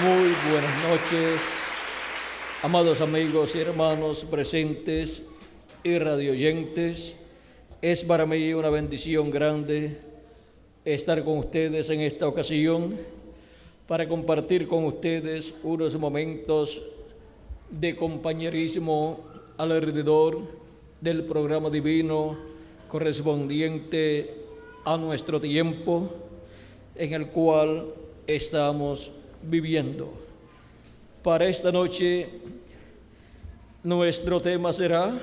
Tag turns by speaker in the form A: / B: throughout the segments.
A: Muy buenas noches, amados amigos y hermanos presentes y radioyentes. Es para mí una bendición grande estar con ustedes en esta ocasión para compartir con ustedes unos momentos de compañerismo alrededor del programa divino correspondiente a nuestro tiempo en el cual estamos viviendo. Para esta noche, nuestro tema será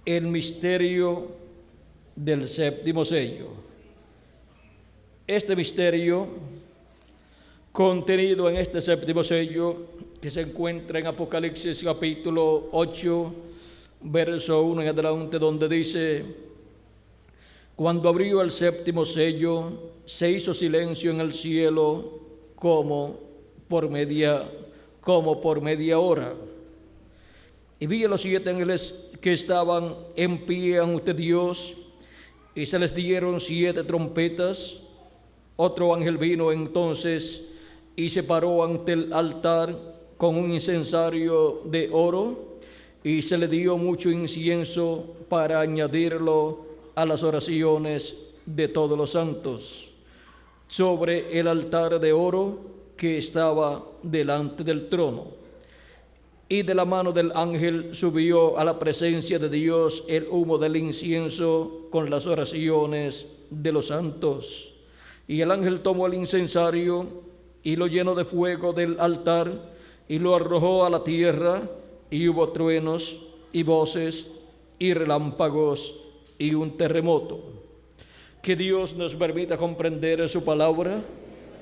A: el misterio del séptimo sello. Este misterio contenido en este séptimo sello, que se encuentra en Apocalipsis capítulo 8, verso 1 en adelante, donde dice: cuando abrió el séptimo sello, se hizo silencio en el cielo como por media hora. Y vi a los 7 ángeles que estaban en pie ante Dios, y se les dieron 7 trompetas. Otro ángel vino entonces y se paró ante el altar con un incensario de oro, y se le dio mucho incienso para añadirlo a las oraciones de todos los santos, sobre el altar de oro que estaba delante del trono. Y de la mano del ángel subió a la presencia de Dios el humo del incienso con las oraciones de los santos. Y el ángel tomó el incensario y lo llenó de fuego del altar y lo arrojó a la tierra, y hubo truenos y voces y relámpagos y un terremoto. Que Dios nos permita comprender su palabra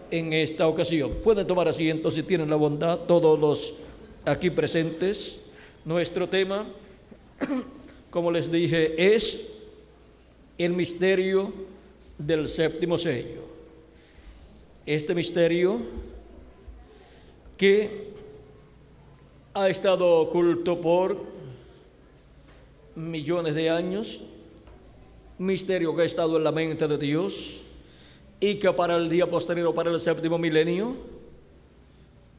A: en esta ocasión. Pueden tomar asiento si tienen la bondad, todos los aquí presentes. Nuestro tema, como les dije, es el misterio del séptimo sello. Este misterio que ha estado oculto por millones de años, misterio que ha estado en la mente de Dios y que para el día posterior, para el séptimo milenio,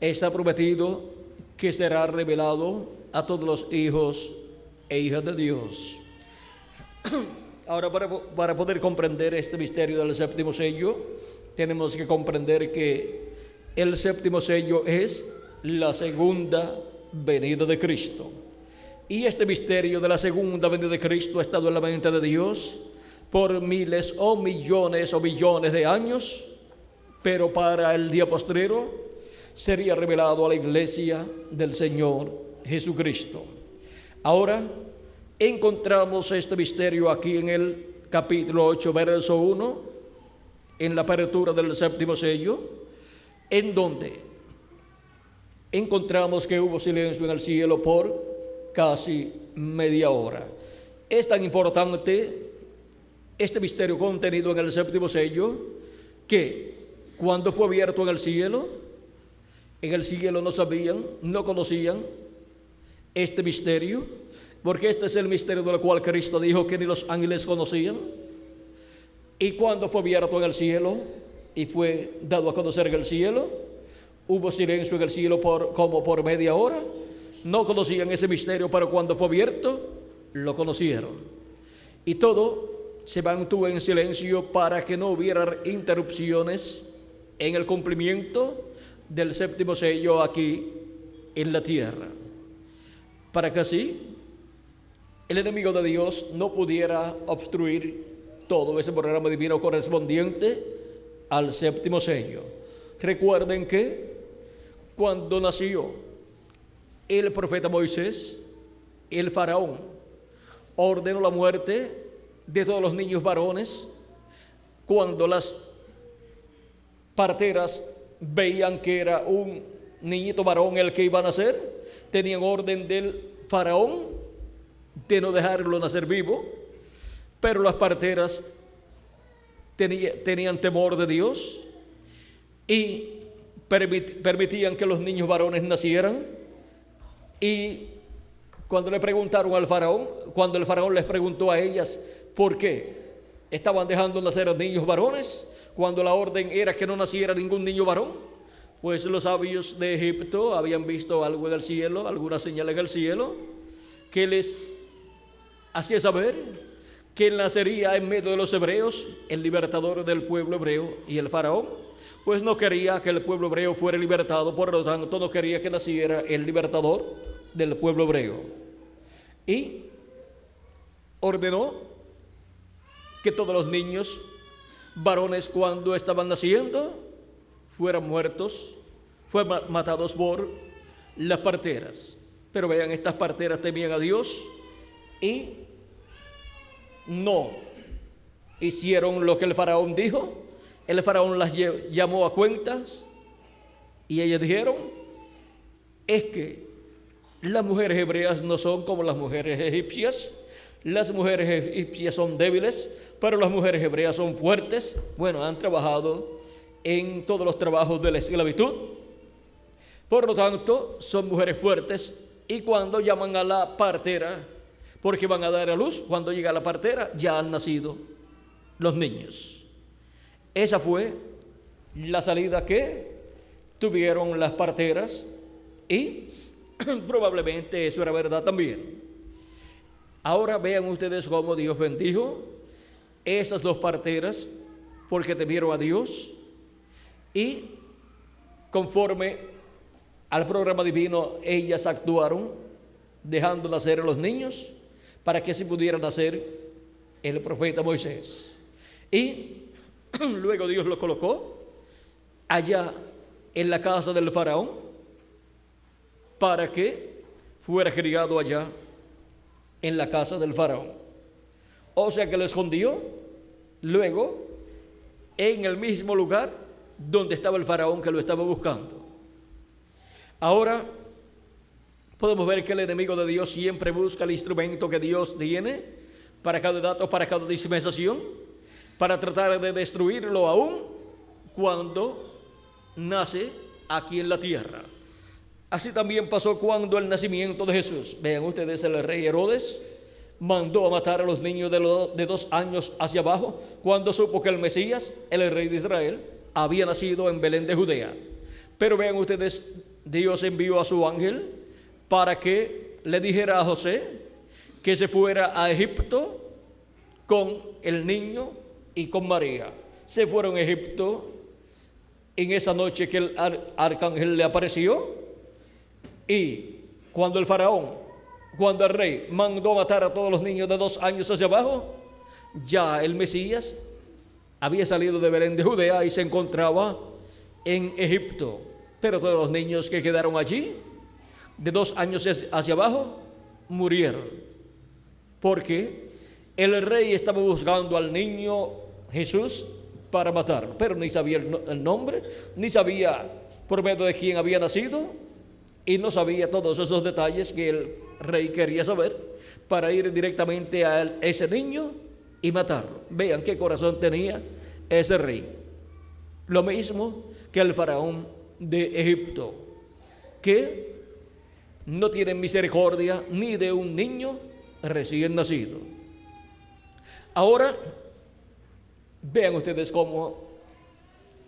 A: está prometido que será revelado a todos los hijos e hijas de Dios. Ahora, para poder comprender este misterio del séptimo sello, tenemos que comprender que el séptimo sello es la segunda venida de Cristo. Y este misterio de la segunda venida de Cristo ha estado en la mente de Dios por miles o millones o billones de años, pero para el día postrero sería revelado a la iglesia del Señor Jesucristo. Ahora encontramos este misterio aquí en el capítulo 8, verso 1, en la apertura del séptimo sello, en donde encontramos que hubo silencio en el cielo por casi media hora. Es tan importante este misterio contenido en el séptimo sello que cuando fue abierto en el cielo no sabían, no conocían este misterio, porque este es el misterio del cual Cristo dijo que ni los ángeles conocían. Y cuando fue abierto en el cielo y fue dado a conocer en el cielo, hubo silencio en el cielo como por media hora. No conocían ese misterio, pero cuando fue abierto, lo conocieron. Y todo se mantuvo en silencio para que no hubiera interrupciones en el cumplimiento del séptimo sello aquí en la tierra, para que así el enemigo de Dios no pudiera obstruir todo ese programa divino correspondiente al séptimo sello. Recuerden que cuando nació el profeta Moisés, el faraón ordenó la muerte de todos los niños varones. Cuando las parteras veían que era un niñito varón el que iba a nacer, tenían orden del faraón de no dejarlo nacer vivo, pero las parteras tenían temor de Dios y permitían que los niños varones nacieran. Y cuando le preguntaron al faraón, cuando el faraón les preguntó a ellas por qué estaban dejando nacer a niños varones, cuando la orden era que no naciera ningún niño varón, Pues los sabios de Egipto habían visto algo en el cielo, alguna señal en el cielo, que les hacía saber que nacería en medio de los hebreos el libertador del pueblo hebreo. Y el faraón pues no quería que el pueblo hebreo fuera libertado, por lo tanto no quería que naciera el libertador del pueblo hebreo. Y ordenó que todos los niños varones, cuando estaban naciendo, fueran muertos, fueran matados por las parteras. Pero vean, estas parteras temían a Dios y no hicieron lo que el faraón dijo. El faraón las llamó a cuentas y ellas dijeron: es que las mujeres hebreas no son como las mujeres egipcias. Las mujeres egipcias son débiles, pero las mujeres hebreas son fuertes. Bueno, han trabajado en todos los trabajos de la esclavitud, por lo tanto son mujeres fuertes. Y cuando llaman a la partera, porque van a dar a luz, cuando llega la partera ya han nacido los niños. Esa fue la salida que tuvieron las parteras y probablemente eso era verdad también. Ahora vean ustedes cómo Dios bendijo esas dos parteras porque temieron a Dios y conforme al programa divino ellas actuaron dejando nacer a los niños para que así pudiera nacer el profeta Moisés. Y luego Dios lo colocó allá en la casa del faraón para que fuera criado allá en la casa del faraón. O sea que lo escondió luego en el mismo lugar donde estaba el faraón que lo estaba buscando. Ahora podemos ver que el enemigo de Dios siempre busca el instrumento que Dios tiene para cada dato, para cada dispensación, para tratar de destruirlo aún cuando nace aquí en la tierra. Así también pasó cuando el nacimiento de Jesús. Vean ustedes, el rey Herodes mandó a matar a los niños de 2 años hacia abajo cuando supo que el Mesías, el rey de Israel, había nacido en Belén de Judea. Pero vean ustedes, Dios envió a su ángel para que le dijera a José que se fuera a Egipto con el niño y con María. Se fueron a Egipto en esa noche que el arcángel le apareció. Y cuando el faraón, cuando el rey mandó matar a todos los niños de 2 años hacia abajo, ya el Mesías había salido de Belén de Judea y se encontraba en Egipto. Pero todos los niños que quedaron allí, de 2 años hacia abajo, murieron. Porque el rey estaba buscando al niño Jesús para matarlo, pero ni sabía el nombre, ni sabía por medio de quién había nacido, y no sabía todos esos detalles que el rey quería saber para ir directamente a ese niño y matarlo. Vean qué corazón tenía ese rey. Lo mismo que el faraón de Egipto, que no tiene misericordia ni de un niño recién nacido. Ahora, vean ustedes cómo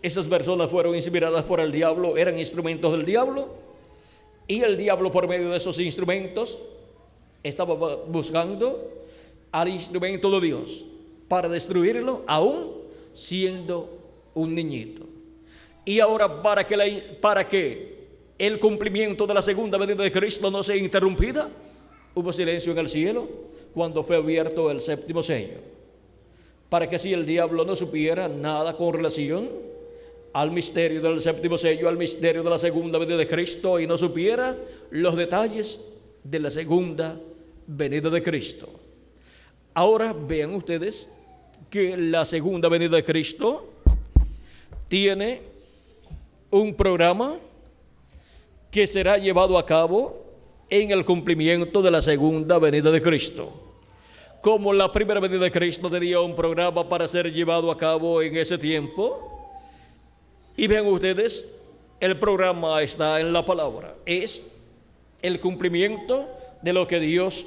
A: esas personas fueron inspiradas por el diablo, eran instrumentos del diablo. Y el diablo, por medio de esos instrumentos, estaba buscando al instrumento de Dios para destruirlo, aún siendo un niñito. Y ahora, para que el cumplimiento de la segunda venida de Cristo no sea interrumpida, hubo silencio en el cielo cuando fue abierto el 7º sello, para que así el diablo no supiera nada con relación al misterio del 7º sello, al misterio de la segunda venida de Cristo, y no supiera los detalles de la segunda venida de Cristo. Ahora vean ustedes que la segunda venida de Cristo tiene un programa que será llevado a cabo en el cumplimiento de la segunda venida de Cristo. Como la primera venida de Cristo tenía un programa para ser llevado a cabo en ese tiempo. Y vean ustedes, el programa está en la palabra, es el cumplimiento de lo que Dios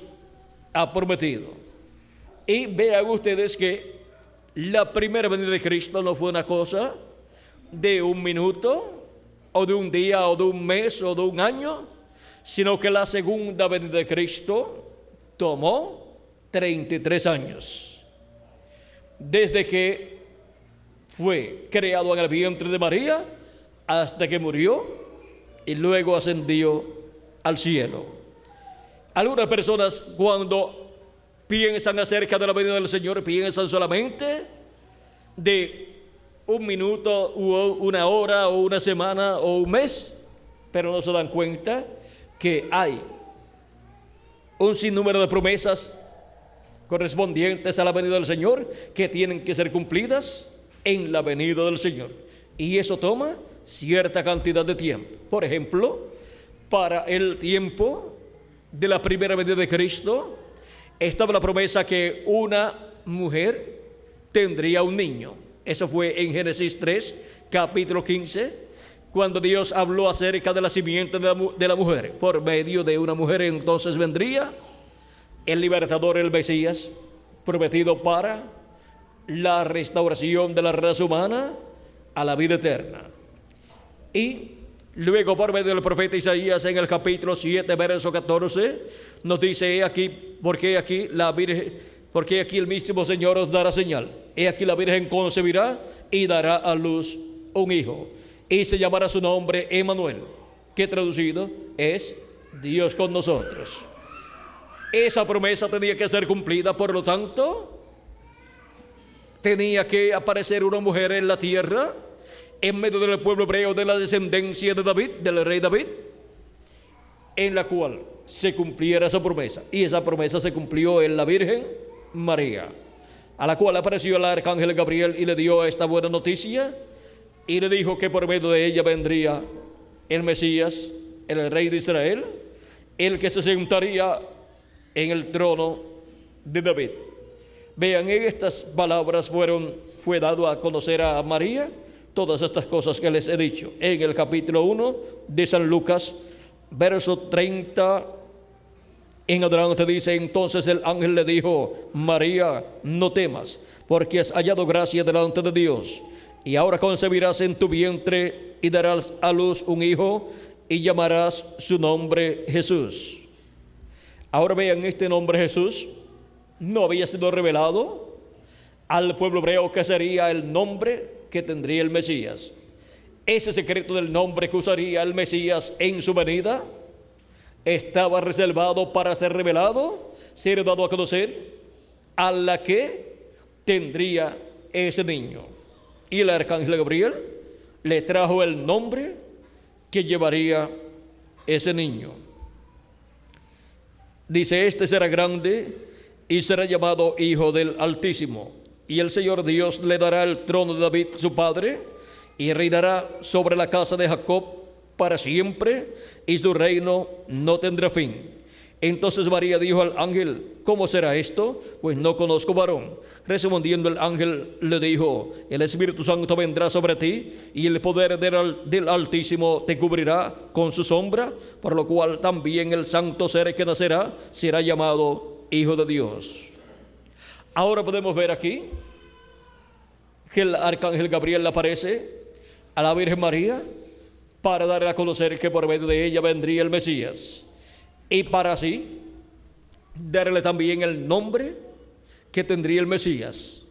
A: ha prometido. Y vean ustedes que la primera venida de Cristo no fue una cosa de 1 minuto o de un día, o de un mes, o de un año, sino que la segunda venida de Cristo tomó 33 años. Desde que fue creado en el vientre de María hasta que murió y luego ascendió al cielo. Algunas personas, cuando piensan acerca de la venida del Señor, piensan solamente de un minuto, o una hora, o una semana, o un mes, pero no se dan cuenta que hay un sinnúmero de promesas correspondientes a la venida del Señor que tienen que ser cumplidas en la venida del Señor. Y eso toma cierta cantidad de tiempo. Por ejemplo, para el tiempo de la primera venida de Cristo, estaba la promesa que una mujer tendría un niño. Eso fue en Génesis 3, capítulo 15, cuando Dios habló acerca de la simiente de la mujer. Por medio de una mujer entonces vendría el libertador, el Mesías, prometido para la restauración de la raza humana a la vida eterna. Y luego, por medio del profeta Isaías, en el capítulo 7, verso 14, nos dice: porque aquí el mismo Señor os dará señal. He aquí la Virgen concebirá y dará a luz un hijo, y se llamará su nombre Emmanuel, que traducido es Dios con nosotros. Esa promesa tenía que ser cumplida, por lo tanto, tenía que aparecer una mujer en la tierra, en medio del pueblo hebreo, de la descendencia de David, del rey David, en la cual se cumpliera esa promesa. Y esa promesa se cumplió en la Virgen María, a la cual apareció el arcángel Gabriel y le dio esta buena noticia, y le dijo que por medio de ella vendría el Mesías, el rey de Israel, el que se sentaría en el trono de David. Vean, en estas palabras fue dado a conocer a María todas estas cosas que les he dicho. En el capítulo 1 de San Lucas, verso 30 en adelante, dice: entonces el ángel le dijo: María, no temas, porque has hallado gracia delante de Dios, y ahora concebirás en tu vientre y darás a luz un hijo, y llamarás su nombre Jesús. Ahora vean, este nombre Jesús no había sido revelado al pueblo hebreo, que sería el nombre que tendría el Mesías. Ese secreto del nombre que usaría el Mesías en su venida estaba reservado para ser revelado, ser dado a conocer a la que tendría ese niño. Y el arcángel Gabriel le trajo el nombre que llevaría ese niño. Dice: este será grande y será llamado Hijo del Altísimo, y el Señor Dios le dará el trono de David su padre, y reinará sobre la casa de Jacob para siempre, y su reino no tendrá fin. Entonces María dijo al ángel: ¿cómo será esto? Pues no conozco varón. Respondiendo el ángel le dijo: el Espíritu Santo vendrá sobre ti, y el poder del Altísimo te cubrirá con su sombra, por lo cual también el santo ser que nacerá será llamado Hijo de Dios. Ahora podemos ver aquí que el arcángel Gabriel aparece a la Virgen María para darle a conocer que por medio de ella vendría el Mesías, y para así darle también el nombre que tendría el Mesías.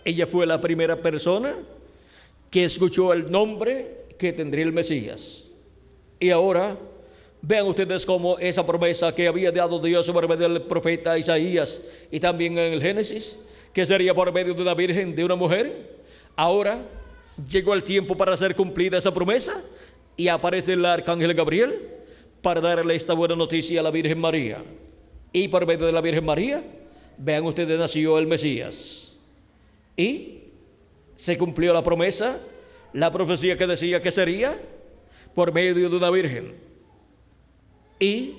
A: Ella fue la primera persona que escuchó el nombre que tendría el Mesías. Y ahora vean ustedes cómo esa promesa que había dado Dios por medio del profeta Isaías, y también en el Génesis, que sería por medio de una virgen, de una mujer, ahora llegó el tiempo para ser cumplida esa promesa, y aparece el arcángel Gabriel para darle esta buena noticia a la Virgen María. Y por medio de la Virgen María, vean ustedes, nació el Mesías. Y se cumplió la promesa, la profecía que decía que sería por medio de una virgen. Y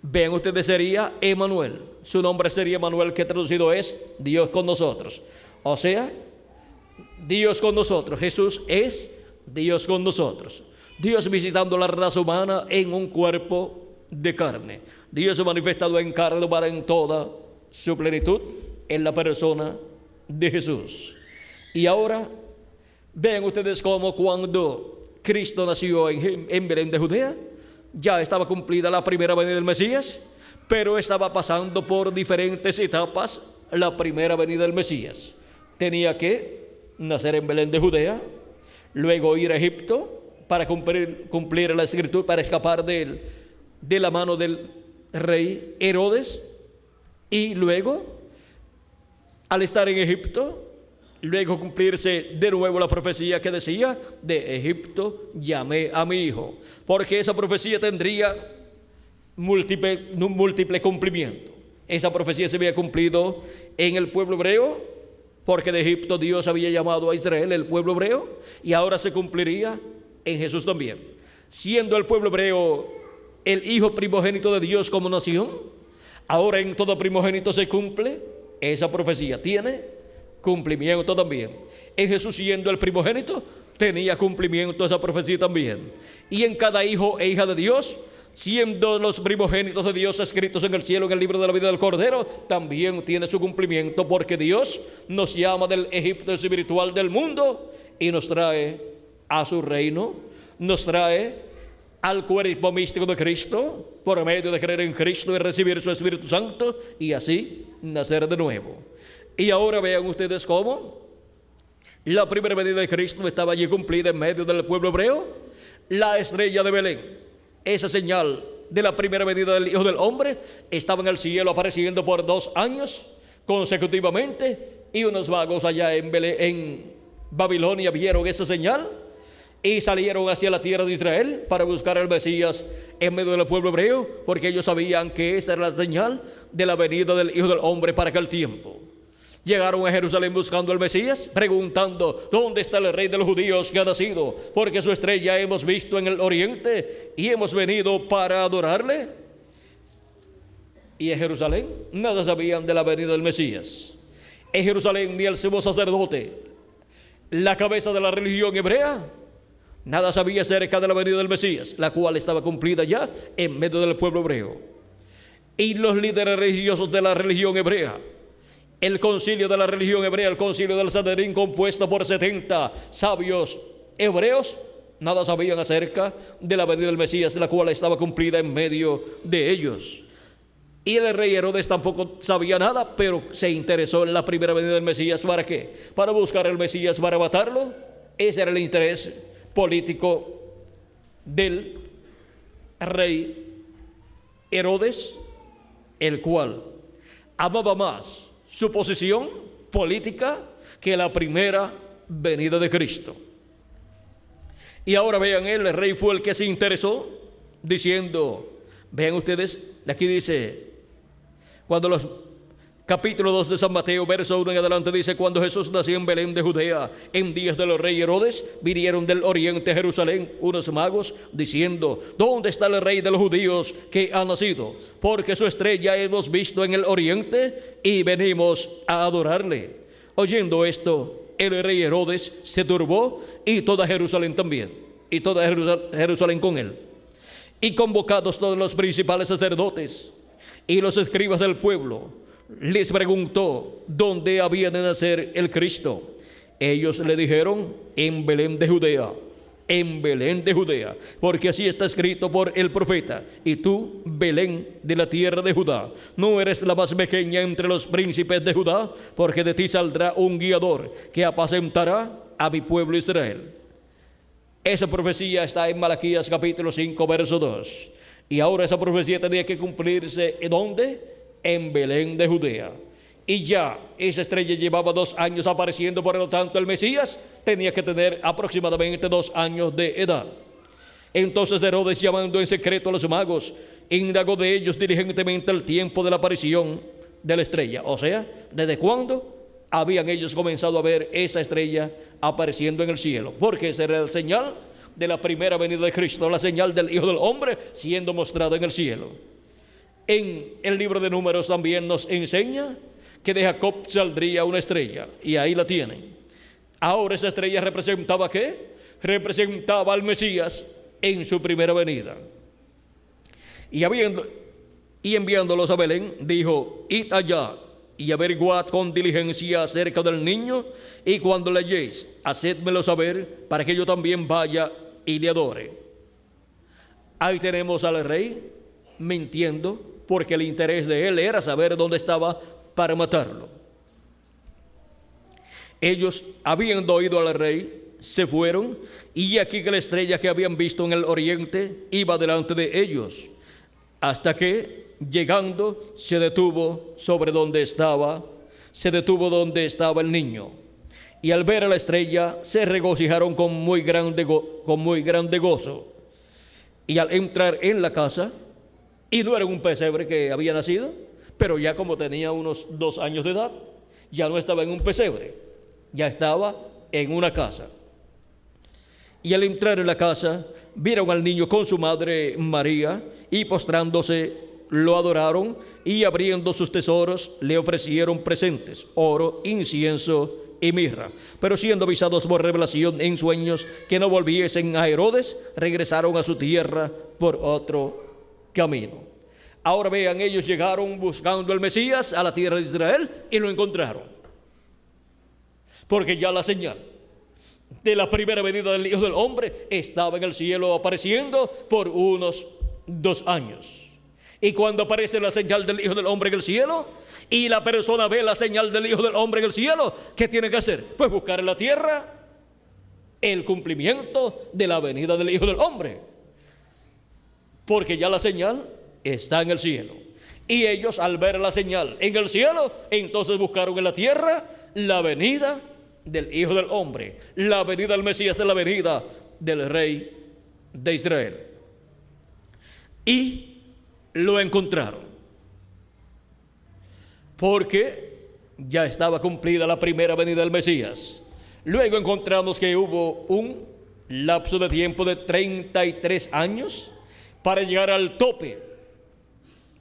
A: vean ustedes, sería Emmanuel. Su nombre sería Emmanuel, que traducido es Dios con nosotros. O sea, Dios con nosotros. Jesús es Dios con nosotros. Dios visitando la raza humana en un cuerpo de carne. Dios manifestado en carne humana en toda su plenitud en la persona de Jesús. Y ahora vean ustedes cómo cuando Cristo nació en Belén de Judea, ya estaba cumplida la primera venida del Mesías, pero estaba pasando por diferentes etapas la primera venida del Mesías. Tenía que nacer en Belén de Judea, luego ir a Egipto para cumplir la escritura, para escapar de la mano del rey Herodes, y luego, al estar en Egipto, luego cumplirse de nuevo la profecía que decía: de Egipto llamé a mi hijo, porque esa profecía tendría múltiple cumplimiento. Esa profecía se había cumplido en el pueblo hebreo, porque de Egipto Dios había llamado a Israel, el pueblo hebreo, y ahora se cumpliría en Jesús también. Siendo el pueblo hebreo el hijo primogénito de Dios como nación, ahora en todo primogénito se cumple esa profecía. Tiene cumplimiento también. En Jesús, siendo el primogénito, tenía cumplimiento esa profecía también. Y en cada hijo e hija de Dios, siendo los primogénitos de Dios escritos en el cielo, en el libro de la vida del Cordero, también tiene su cumplimiento, porque Dios nos llama del Egipto espiritual del mundo y nos trae a su reino, nos trae al cuerpo místico de Cristo, por medio de creer en Cristo y recibir su Espíritu Santo, y así nacer de nuevo. Y ahora vean ustedes cómo la primera venida de Cristo estaba allí cumplida en medio del pueblo hebreo. La estrella de Belén, esa señal de la primera venida del Hijo del Hombre, estaba en el cielo apareciendo por 2 años consecutivamente, y unos magos allá en Babilonia vieron esa señal y salieron hacia la tierra de Israel para buscar al Mesías en medio del pueblo hebreo, porque ellos sabían que esa era la señal de la venida del Hijo del Hombre para aquel tiempo. Llegaron a Jerusalén buscando al Mesías, preguntando: ¿dónde está el rey de los judíos que ha nacido? Porque su estrella hemos visto en el oriente y hemos venido para adorarle. Y en Jerusalén nada sabían de la venida del Mesías. En Jerusalén ni el sumo sacerdote, la cabeza de la religión hebrea, nada sabía acerca de la venida del Mesías, la cual estaba cumplida ya en medio del pueblo hebreo. Y los líderes religiosos de la religión hebrea, el concilio de la religión hebrea, el concilio del Sanedrín, compuesto por 70 sabios hebreos, nada sabían acerca de la venida del Mesías, la cual estaba cumplida en medio de ellos. Y el rey Herodes tampoco sabía nada, pero se interesó en la primera venida del Mesías. ¿Para qué? Para buscar al Mesías, para matarlo. Ese era el interés político del rey Herodes, el cual amaba más su posición política que la primera venida de Cristo. Y ahora vean, el rey fue el que se interesó, diciendo, vean ustedes, aquí dice, cuando los capítulo 2 de San Mateo, verso 1 en adelante, dice: cuando Jesús nació en Belén de Judea, en días del rey Herodes, vinieron del oriente a Jerusalén unos magos, diciendo: ¿dónde está el rey de los judíos que ha nacido? Porque su estrella hemos visto en el oriente y venimos a adorarle. Oyendo esto, el rey Herodes se turbó, y toda Jerusalén también, y toda Jerusalén con él. Y convocados todos los principales sacerdotes y los escribas del pueblo, les preguntó dónde había de nacer el Cristo. Ellos le dijeron: en Belén de Judea, en Belén de Judea, porque así está escrito por el profeta: y tú, Belén de la tierra de Judá, no eres la más pequeña entre los príncipes de Judá, porque de ti saldrá un guiador que apacentará a mi pueblo Israel. Esa profecía está en Malaquías capítulo 5, verso 2. Y ahora esa profecía tenía que cumplirse ¿en dónde? En Belén de Judea. Y ya esa estrella llevaba 2 años apareciendo, por lo tanto el Mesías tenía que tener aproximadamente 2 años de edad. Entonces Herodes, llamando en secreto a los magos, indagó de ellos diligentemente el tiempo de la aparición de la estrella, o sea, desde cuándo habían ellos comenzado a ver esa estrella apareciendo en el cielo, porque esa era la señal de la primera venida de Cristo, la señal del Hijo del Hombre siendo mostrado en el cielo. En el libro de Números también nos enseña que de Jacob saldría una estrella, y ahí la tienen. Ahora esa estrella representaba ¿qué? Representaba al Mesías en su primera venida. Y enviándolos a Belén, dijo: id allá y averiguad con diligencia acerca del niño, y cuando le halléis, hacédmelo saber, para que yo también vaya y le adore. Ahí tenemos al rey mintiendo, porque el interés de él era saber dónde estaba para matarlo. Ellos, habiendo oído al rey, se fueron, y aquí que la estrella que habían visto en el oriente iba delante de ellos, hasta que, llegando, se detuvo donde estaba el niño. Y al ver a la estrella, se regocijaron con muy grande gozo. Y al entrar en la casa, y no era un pesebre que había nacido, pero ya como tenía unos 2 años de edad, ya no estaba en un pesebre, ya estaba en una casa. Y al entrar en la casa, vieron al niño con su madre María, y postrándose lo adoraron, y abriendo sus tesoros le ofrecieron presentes, oro, incienso y mirra. Pero siendo avisados por revelación en sueños que no volviesen a Herodes, regresaron a su tierra por otro camino. Ahora vean, ellos llegaron buscando al Mesías a la tierra de Israel y lo encontraron, porque ya la señal de la primera venida del Hijo del Hombre estaba en el cielo apareciendo por unos 2 años. Y cuando aparece la señal del Hijo del Hombre en el cielo, y la persona ve la señal del Hijo del Hombre en el cielo, ¿qué tiene que hacer? Pues buscar en la tierra el cumplimiento de la venida del Hijo del Hombre, porque ya la señal está en el cielo. Y ellos, al ver la señal en el cielo, entonces buscaron en la tierra la venida del Hijo del Hombre, la venida del Mesías, de la venida del Rey de Israel. Y lo encontraron, porque ya estaba cumplida la primera venida del Mesías. Luego encontramos que hubo un lapso de tiempo de 33 años para llegar al tope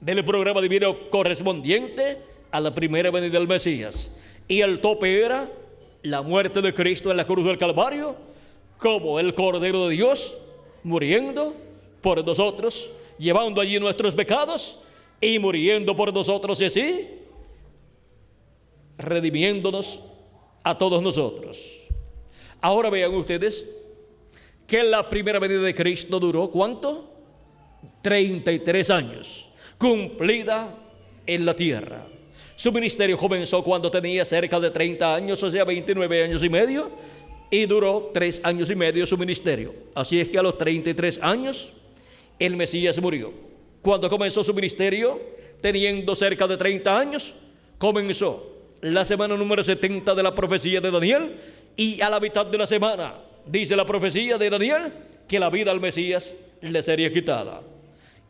A: del programa divino correspondiente a la primera venida del Mesías. Y el tope era la muerte de Cristo en la cruz del Calvario, como el Cordero de Dios, muriendo por nosotros, llevando allí nuestros pecados y muriendo por nosotros, y así redimiéndonos a todos nosotros. Ahora vean ustedes que la primera venida de Cristo duró ¿cuánto? 33 años, cumplida en la tierra. Su ministerio comenzó cuando tenía cerca de 30 años, o sea, 29 años y medio, y duró 3 años y medio su ministerio. Así es que a los 33 años el Mesías murió. Cuando comenzó su ministerio, teniendo cerca de 30 años, comenzó la semana número 70 de la profecía de Daniel, y a la mitad de la semana dice la profecía de Daniel que la vida al Mesías le sería quitada.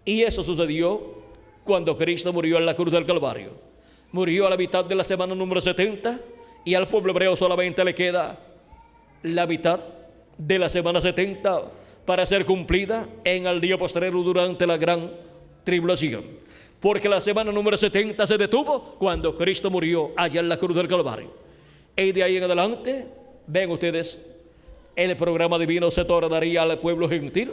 A: Y eso sucedió cuando Cristo murió en la cruz del Calvario. Murió a la mitad de la semana número 70, y al pueblo hebreo solamente le queda la mitad de la semana 70 para ser cumplida en el día postrero durante la gran tribulación, porque la semana número 70 se detuvo cuando Cristo murió allá en la cruz del Calvario. Y de ahí en adelante, ven ustedes, el programa divino se tornaría al pueblo gentil,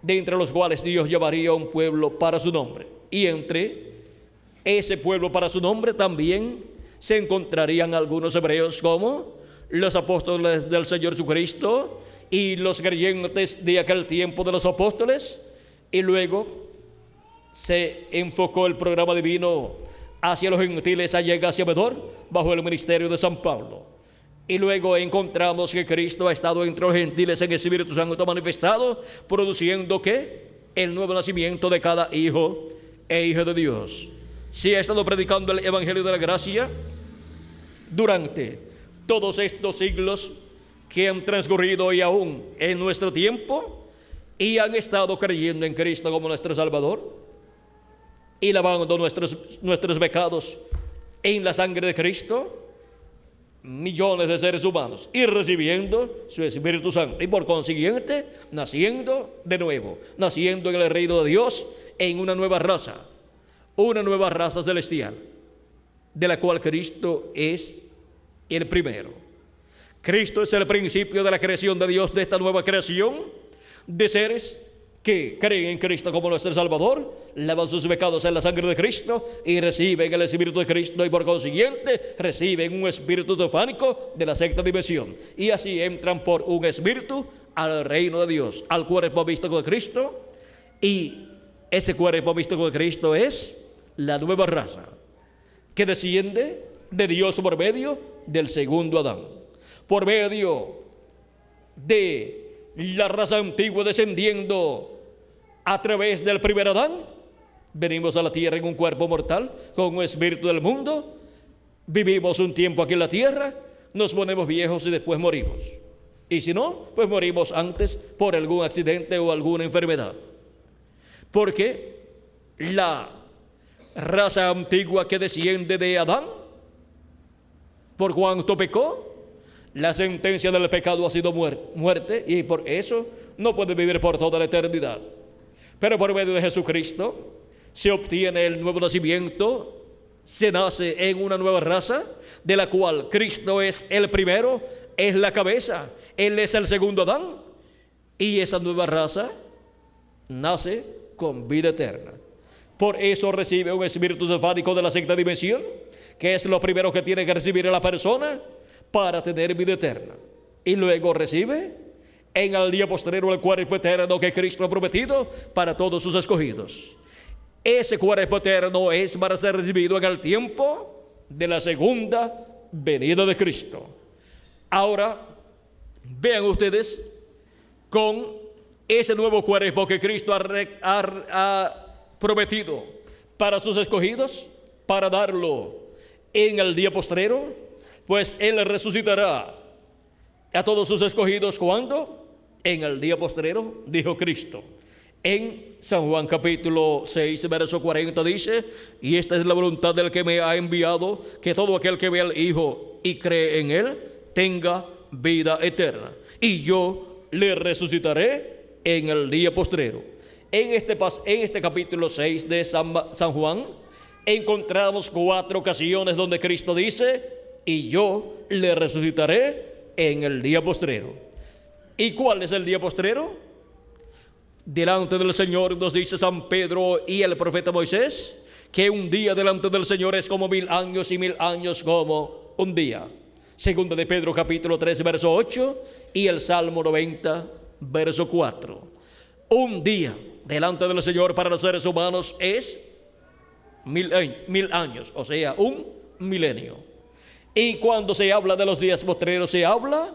A: de entre los cuales Dios llevaría un pueblo para su nombre, y entre ese pueblo para su nombre también se encontrarían algunos hebreos, como los apóstoles del Señor Jesucristo y los creyentes de aquel tiempo de los apóstoles. Y luego se enfocó el programa divino hacia los gentiles, allá en Asia Menor, bajo el ministerio de San Pablo. Y luego encontramos que Cristo ha estado entre los gentiles en el Espíritu Santo manifestado, produciendo ¿qué? El nuevo nacimiento de cada hijo e hija de Dios. Si ha estado predicando el Evangelio de la Gracia durante todos estos siglos que han transcurrido y aún en nuestro tiempo, y han estado creyendo en Cristo como nuestro Salvador y lavando nuestros pecados en la sangre de Cristo, millones de seres humanos, y recibiendo su Espíritu Santo, y por consiguiente naciendo de nuevo, naciendo en el reino de Dios, en una nueva raza celestial, de la cual Cristo es el primero. Cristo es el principio de la creación de Dios, de esta nueva creación de seres que creen en Cristo como nuestro Salvador, lavan sus pecados en la sangre de Cristo y reciben el Espíritu de Cristo, y por consiguiente reciben un espíritu teofánico de la sexta dimensión, y así entran por un espíritu al reino de Dios, al cuerpo místico de Cristo. Y ese cuerpo místico de Cristo es la nueva raza que desciende de Dios por medio del segundo Adán. Por medio de la raza antigua descendiendo a través del primer Adán, venimos a la tierra en un cuerpo mortal, con un espíritu del mundo, vivimos un tiempo aquí en la tierra, nos ponemos viejos y después morimos. Y si no, pues morimos antes por algún accidente o alguna enfermedad. Porque la raza antigua que desciende de Adán, por cuanto pecó, la sentencia del pecado ha sido muerte, y por eso no puede vivir por toda la eternidad. Pero por medio de Jesucristo se obtiene el nuevo nacimiento, se nace en una nueva raza, de la cual Cristo es el primero, es la cabeza, Él es el segundo Adán, y esa nueva raza nace con vida eterna. Por eso recibe un espíritu teofánico de la sexta dimensión, que es lo primero que tiene que recibir la persona para tener vida eterna. Y luego recibe en el día postrero el cuerpo eterno que Cristo ha prometido para todos sus escogidos. Ese cuerpo eterno es para ser recibido en el tiempo de la segunda venida de Cristo. Ahora, vean ustedes con ese nuevo cuerpo que Cristo ha prometido para sus escogidos, para darlo en el día postrero, pues Él resucitará a todos sus escogidos. ¿Cuándo? En el día postrero, dijo Cristo. En San Juan capítulo 6, verso 40 dice: y esta es la voluntad del que me ha enviado, que todo aquel que ve al Hijo y cree en Él tenga vida eterna, y yo le resucitaré en el día postrero. En este capítulo 6 de San Juan encontramos 4 ocasiones donde Cristo dice: y yo le resucitaré en el día postrero. ¿Y cuál es el día postrero? Delante del Señor, nos dice San Pedro y el profeta Moisés, que un día delante del Señor es como 1000 años, y 1000 años como un día. Segunda de Pedro capítulo 3, verso 8, y el Salmo 90, verso 4. Un día delante del Señor para los seres humanos es 1000 años, o sea, un milenio. Y cuando se habla de los días postreros, se habla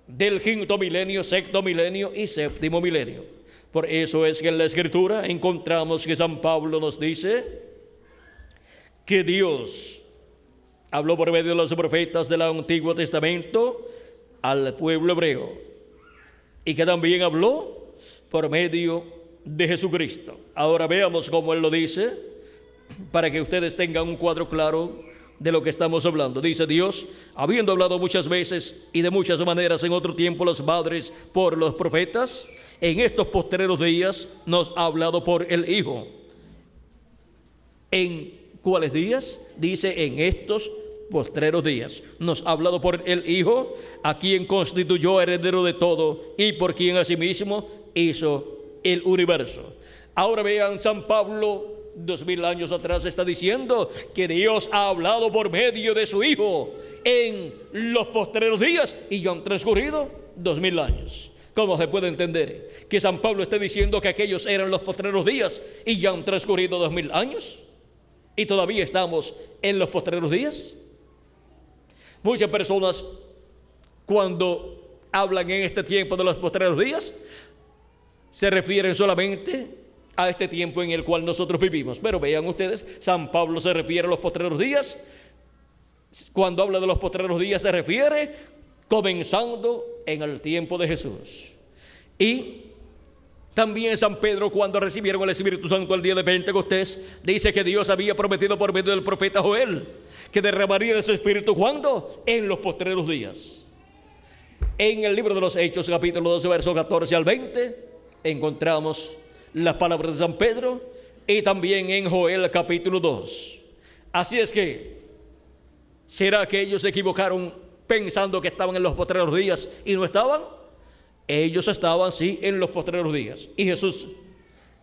A: del quinto milenio, sexto milenio y séptimo milenio. Por eso es que en la Escritura encontramos que San Pablo nos dice que Dios habló por medio de los profetas del Antiguo Testamento al pueblo hebreo, y que también habló por medio de Jesucristo. Ahora veamos cómo Él lo dice, para que ustedes tengan un cuadro claro de lo que estamos hablando. Dice: Dios, habiendo hablado muchas veces y de muchas maneras en otro tiempo los padres por los profetas, en estos postreros días nos ha hablado por el Hijo. ¿En cuáles días? Dice: en estos postreros días nos ha hablado por el Hijo, a quien constituyó heredero de todo y por quien asimismo hizo el universo. Ahora vean, San Pablo 2000 años atrás está diciendo que Dios ha hablado por medio de su Hijo en los postreros días, y ya han transcurrido 2000 años. ¿Cómo se puede entender que San Pablo esté diciendo que aquellos eran los postreros días y ya han transcurrido 2000 años y todavía estamos en los postreros días? Muchas personas, cuando hablan en este tiempo de los postreros días, se refieren solamente a este tiempo en el cual nosotros vivimos. Pero vean ustedes, San Pablo se refiere a los postreros días. Cuando habla de los postreros días, se refiere comenzando en el tiempo de Jesús. Y también San Pedro, cuando recibieron el Espíritu Santo el día de Pentecostés, dice que Dios había prometido por medio del profeta Joel que derramaría de su Espíritu. ¿Cuándo? En los postreros días. En el libro de los Hechos, capítulo 12, versos 14 al 20, encontramos las palabras de San Pedro, y también en Joel capítulo 2. Así es que, ¿será que ellos se equivocaron pensando que estaban en los postreros días y no estaban? Ellos estaban, sí, en los postreros días. Y Jesús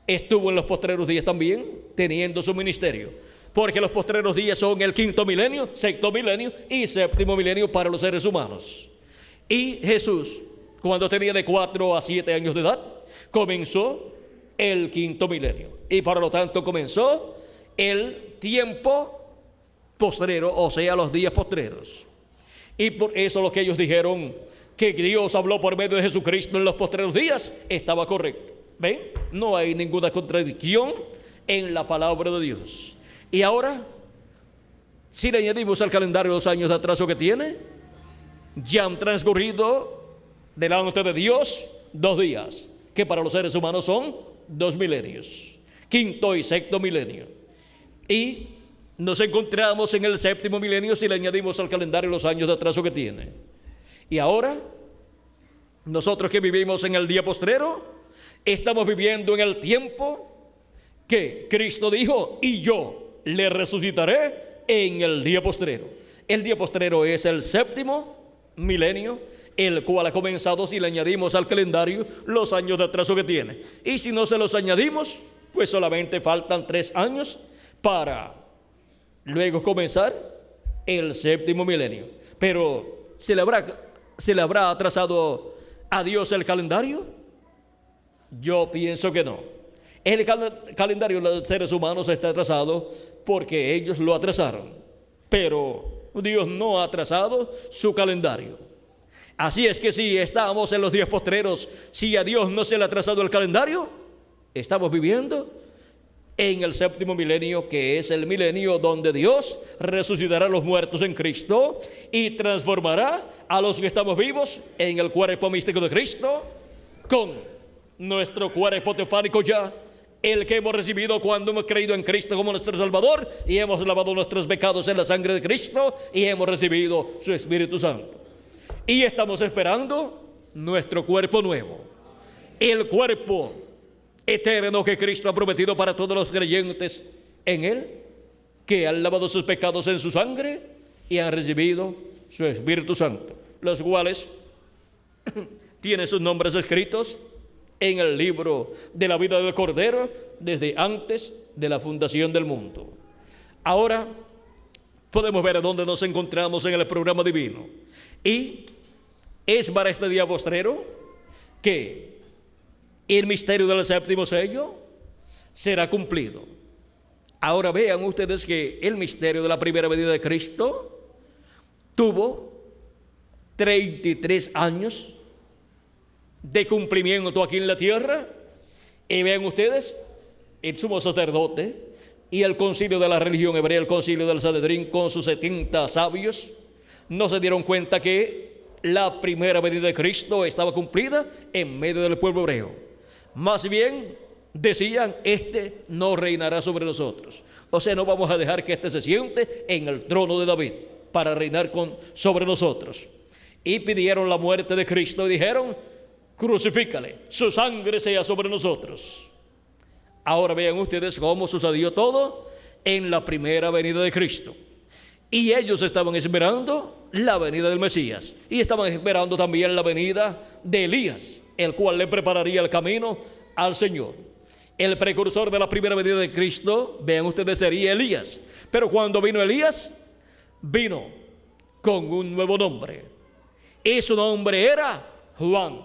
A: estuvo en los postreros días también, teniendo su ministerio. Porque los postreros días son el quinto milenio, sexto milenio y séptimo milenio para los seres humanos. Y Jesús, cuando tenía de 4 a 7 años de edad, comenzó el quinto milenio. Y por lo tanto comenzó el tiempo postrero, o sea, los días postreros. Y por eso lo que ellos dijeron, que Dios habló por medio de Jesucristo en los postreros días, estaba correcto. ¿Ven? No hay ninguna contradicción en la palabra de Dios. Y ahora, si le añadimos al calendario los años de atraso que tiene, ya han transcurrido delante de Dios 2 días, que para los seres humanos son 2 milenios, quinto y sexto milenio. Y nos encontramos en el séptimo milenio si le añadimos al calendario los años de atraso que tiene. Y ahora, nosotros que vivimos en el día postrero, estamos viviendo en el tiempo que Cristo dijo, y yo le resucitaré en el día postrero. El día postrero es el séptimo milenio, el cual ha comenzado si le añadimos al calendario los años de atraso que tiene. Y si no se los añadimos, pues solamente faltan 3 años para luego comenzar el séptimo milenio. Pero ¿se le habrá atrasado a Dios el calendario? Yo pienso que no. El calendario de los seres humanos está atrasado porque ellos lo atrasaron, pero Dios no ha atrasado su calendario. Así es que si estamos en los días postreros, si a Dios no se le ha atrasado el calendario, estamos viviendo en el séptimo milenio, que es el milenio donde Dios resucitará a los muertos en Cristo y transformará a los que estamos vivos en el cuerpo místico de Cristo, con nuestro cuerpo teofánico ya, el que hemos recibido cuando hemos creído en Cristo como nuestro Salvador y hemos lavado nuestros pecados en la sangre de Cristo y hemos recibido su Espíritu Santo. Y estamos esperando nuestro cuerpo nuevo, el cuerpo eterno que Cristo ha prometido para todos los creyentes en Él, que han lavado sus pecados en su sangre y han recibido su Espíritu Santo, los cuales tienen sus nombres escritos en el libro de la vida del Cordero desde antes de la fundación del mundo. Ahora podemos ver a dónde nos encontramos en el programa divino. Y es para este día postrero que el misterio del séptimo sello será cumplido. Ahora vean ustedes que el misterio de la primera venida de Cristo tuvo 33 años de cumplimiento aquí en la tierra. Y vean ustedes, el sumo sacerdote y el concilio de la religión hebrea, el concilio del Sanedrín con sus 70 sabios, no se dieron cuenta que la primera venida de Cristo estaba cumplida en medio del pueblo hebreo. Más bien decían, este no reinará sobre nosotros. O sea, no vamos a dejar que este se siente en el trono de David para reinar sobre nosotros. Y pidieron la muerte de Cristo y dijeron, crucifícale, su sangre sea sobre nosotros. Ahora vean ustedes cómo sucedió todo en la primera venida de Cristo. Y ellos estaban esperando la venida del Mesías. Y estaban esperando también la venida de Elías, el cual le prepararía el camino al Señor. El precursor de la primera venida de Cristo, vean ustedes, sería Elías. Pero cuando vino Elías, vino con un nuevo nombre. Y su nombre era Juan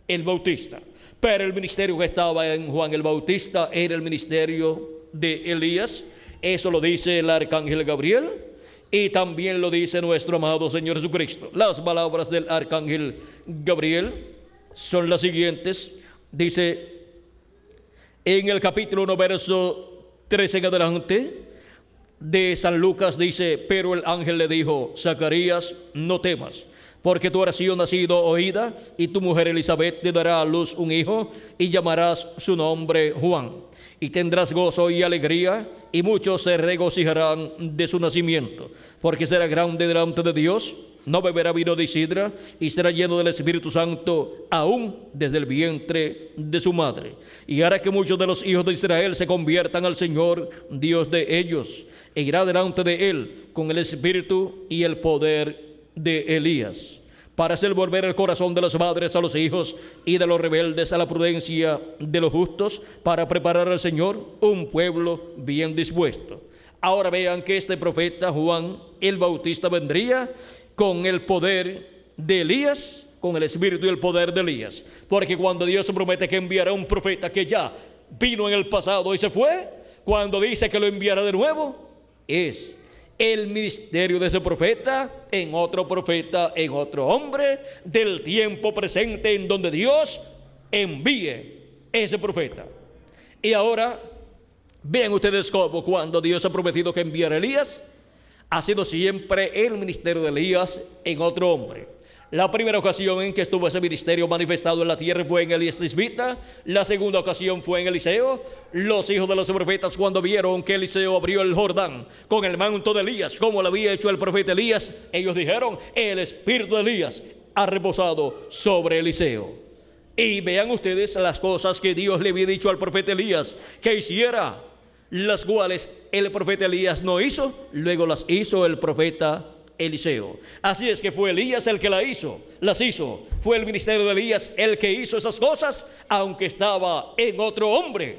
A: el Bautista. Pero el ministerio que estaba en Juan el Bautista era el ministerio de Elías. Eso lo dice el arcángel Gabriel y también lo dice nuestro amado Señor Jesucristo. Las palabras del arcángel Gabriel son las siguientes. Dice en el capítulo 1, verso 13 en adelante de San Lucas, dice, pero el ángel le dijo, Zacarías, no temas, porque tu oración ha sido oída, y tu mujer Elizabeth te dará a luz un hijo, y llamarás su nombre Juan. Y tendrás gozo y alegría, y muchos se regocijarán de su nacimiento, porque será grande delante de Dios, no beberá vino de sidra, y será lleno del Espíritu Santo, aún desde el vientre de su madre. Y hará que muchos de los hijos de Israel se conviertan al Señor, Dios de ellos, e irá delante de él con el espíritu y el poder de Elías, para hacer volver el corazón de los padres a los hijos y de los rebeldes a la prudencia de los justos, para preparar al Señor un pueblo bien dispuesto. Ahora vean que este profeta Juan el Bautista vendría con el poder de Elías, con el espíritu y el poder de Elías, porque cuando Dios promete que enviará un profeta que ya vino en el pasado y se fue, cuando dice que lo enviará de nuevo, es el ministerio de ese profeta en otro hombre del tiempo presente, en donde Dios envíe ese profeta. Y ahora vean ustedes cómo cuando Dios ha prometido que enviara a Elías, ha sido siempre el ministerio de Elías en otro hombre. La primera ocasión en que estuvo ese ministerio manifestado en la tierra fue en Elías Tisbita. La segunda ocasión fue en Eliseo. Los hijos de los profetas, cuando vieron que Eliseo abrió el Jordán con el manto de Elías, como lo había hecho el profeta Elías, ellos dijeron: el espíritu de Elías ha reposado sobre Eliseo. Y vean ustedes las cosas que Dios le había dicho al profeta Elías que hiciera, las cuales el profeta Elías no hizo, luego las hizo el profeta Eliseo. Así es que fue Elías el que las hizo. Fue el ministerio de Elías el que hizo esas cosas, aunque estaba en otro hombre.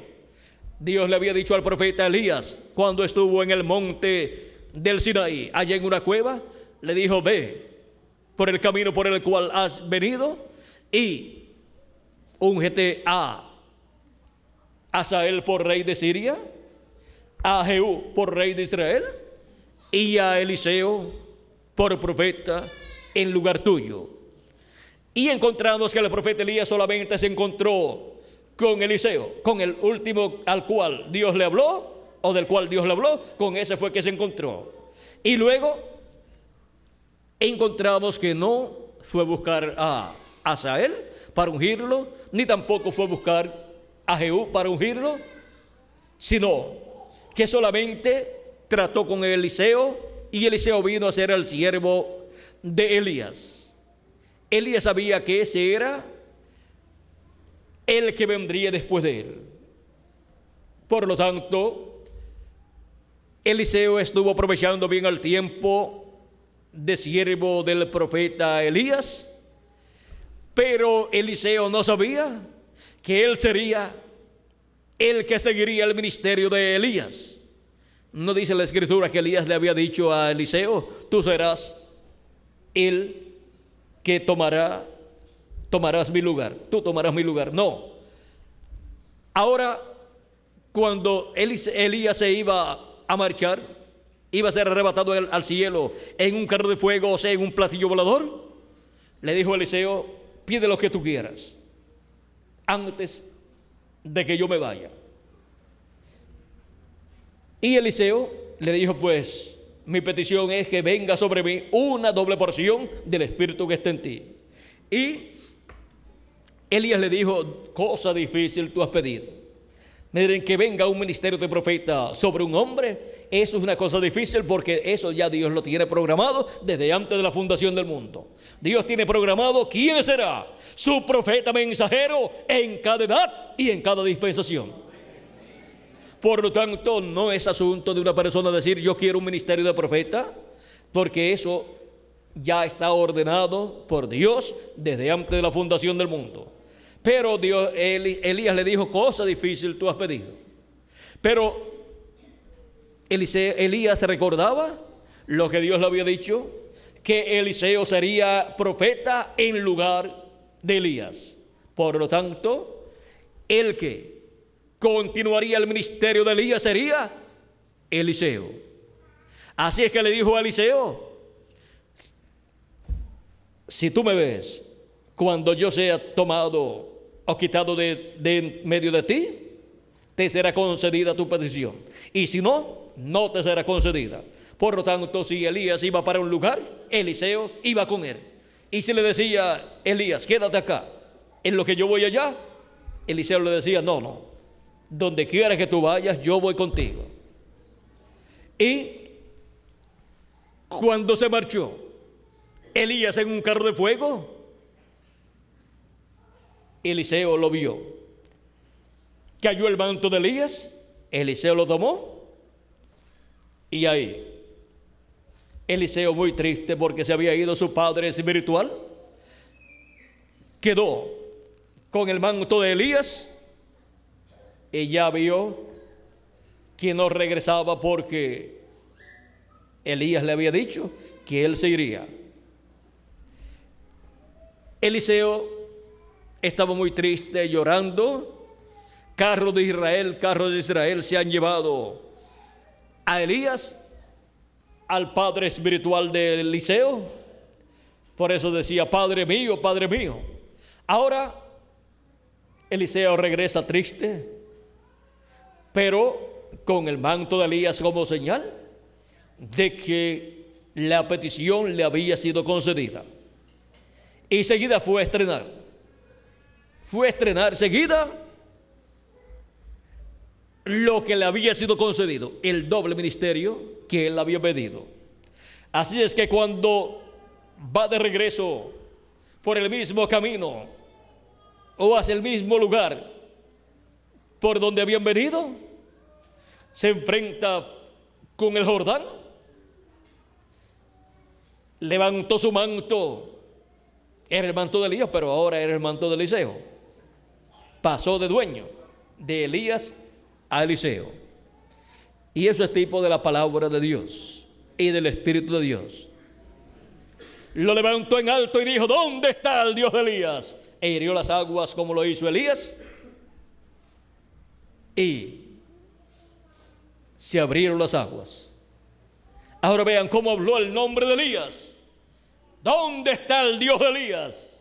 A: Dios le había dicho al profeta Elías, cuando estuvo en el monte del Sinaí, allá en una cueva, le dijo: ve por el camino por el cual has venido y úngete a Hazael por rey de Siria, a Jehú por rey de Israel y a Eliseo por profeta en lugar tuyo. Y encontramos que el profeta Elías solamente se encontró con Eliseo, con el último al cual Dios le habló, o del cual Dios le habló, con ese fue que se encontró. Y luego encontramos que no fue a buscar a Hazael para ungirlo, ni tampoco fue a buscar a Jehú para ungirlo, sino que solamente trató con Eliseo, y Eliseo vino a ser el siervo de Elías. Elías sabía que ese era el que vendría después de él. Por lo tanto, Eliseo estuvo aprovechando bien el tiempo de siervo del profeta Elías, pero Eliseo no sabía que él sería el que seguiría el ministerio de Elías. No dice la escritura que Elías le había dicho a Eliseo: tú serás el que tomarás mi lugar, tú tomarás mi lugar. No. Ahora, cuando Elías se iba a marchar, iba a ser arrebatado al cielo en un carro de fuego, o sea, en un platillo volador, le dijo a Eliseo: pide lo que tú quieras antes de que yo me vaya. Y Eliseo le dijo: pues mi petición es que venga sobre mí una doble porción del espíritu que está en ti. Y Elías le dijo: cosa difícil tú has pedido. Miren, que venga un ministerio de profeta sobre un hombre, eso es una cosa difícil, porque eso ya Dios lo tiene programado desde antes de la fundación del mundo. Dios tiene programado quién será su profeta mensajero en cada edad y en cada dispensación. Por lo tanto, no es asunto de una persona decir: yo quiero un ministerio de profeta, porque eso ya está ordenado por Dios desde antes de la fundación del mundo. Pero Elías le dijo: cosa difícil tú has pedido. Pero Elías recordaba lo que Dios le había dicho, que Eliseo sería profeta en lugar de Elías. Por lo tanto, el que continuaría el ministerio de Elías sería Eliseo. Así es que le dijo a Eliseo: si tú me ves cuando yo sea tomado o quitado de medio de ti, te será concedida tu petición, y si no, no te será concedida. Por lo tanto, si Elías iba para un lugar, Eliseo iba con él. Y si le decía Elías: quédate acá en lo que yo voy allá, Eliseo le decía: no, donde quiera que tú vayas, yo voy contigo. Y cuando se marchó Elías en un carro de fuego, Eliseo lo vio. Cayó el manto de Elías, Eliseo lo tomó, y ahí Eliseo, muy triste porque se había ido su padre espiritual, quedó con el manto de Elías, ella vio que no regresaba porque Elías le había dicho que él se iría. Eliseo estaba muy triste, llorando. Carros de Israel se han llevado a Elías, al padre espiritual de Eliseo. Por eso decía, Padre mío, Padre mío. Ahora Eliseo regresa triste, pero con el manto de Elías como señal de que la petición le había sido concedida. Y seguida fue a estrenar. Fue a estrenar seguida lo que le había sido concedido, el doble ministerio que él había pedido. Así es que cuando va de regreso por el mismo camino o hacia el mismo lugar por donde habían venido, se enfrenta con el Jordán, levantó su manto. Era el manto de Elías, pero ahora era el manto de Eliseo. Pasó de dueño de Elías a Eliseo. Y eso es tipo de la palabra de Dios y del Espíritu de Dios. Lo levantó en alto y dijo, ¿dónde está el Dios de Elías? E hirió las aguas como lo hizo Elías, y se abrieron las aguas. Ahora vean cómo habló el nombre de Elías. ¿Dónde está el Dios de Elías?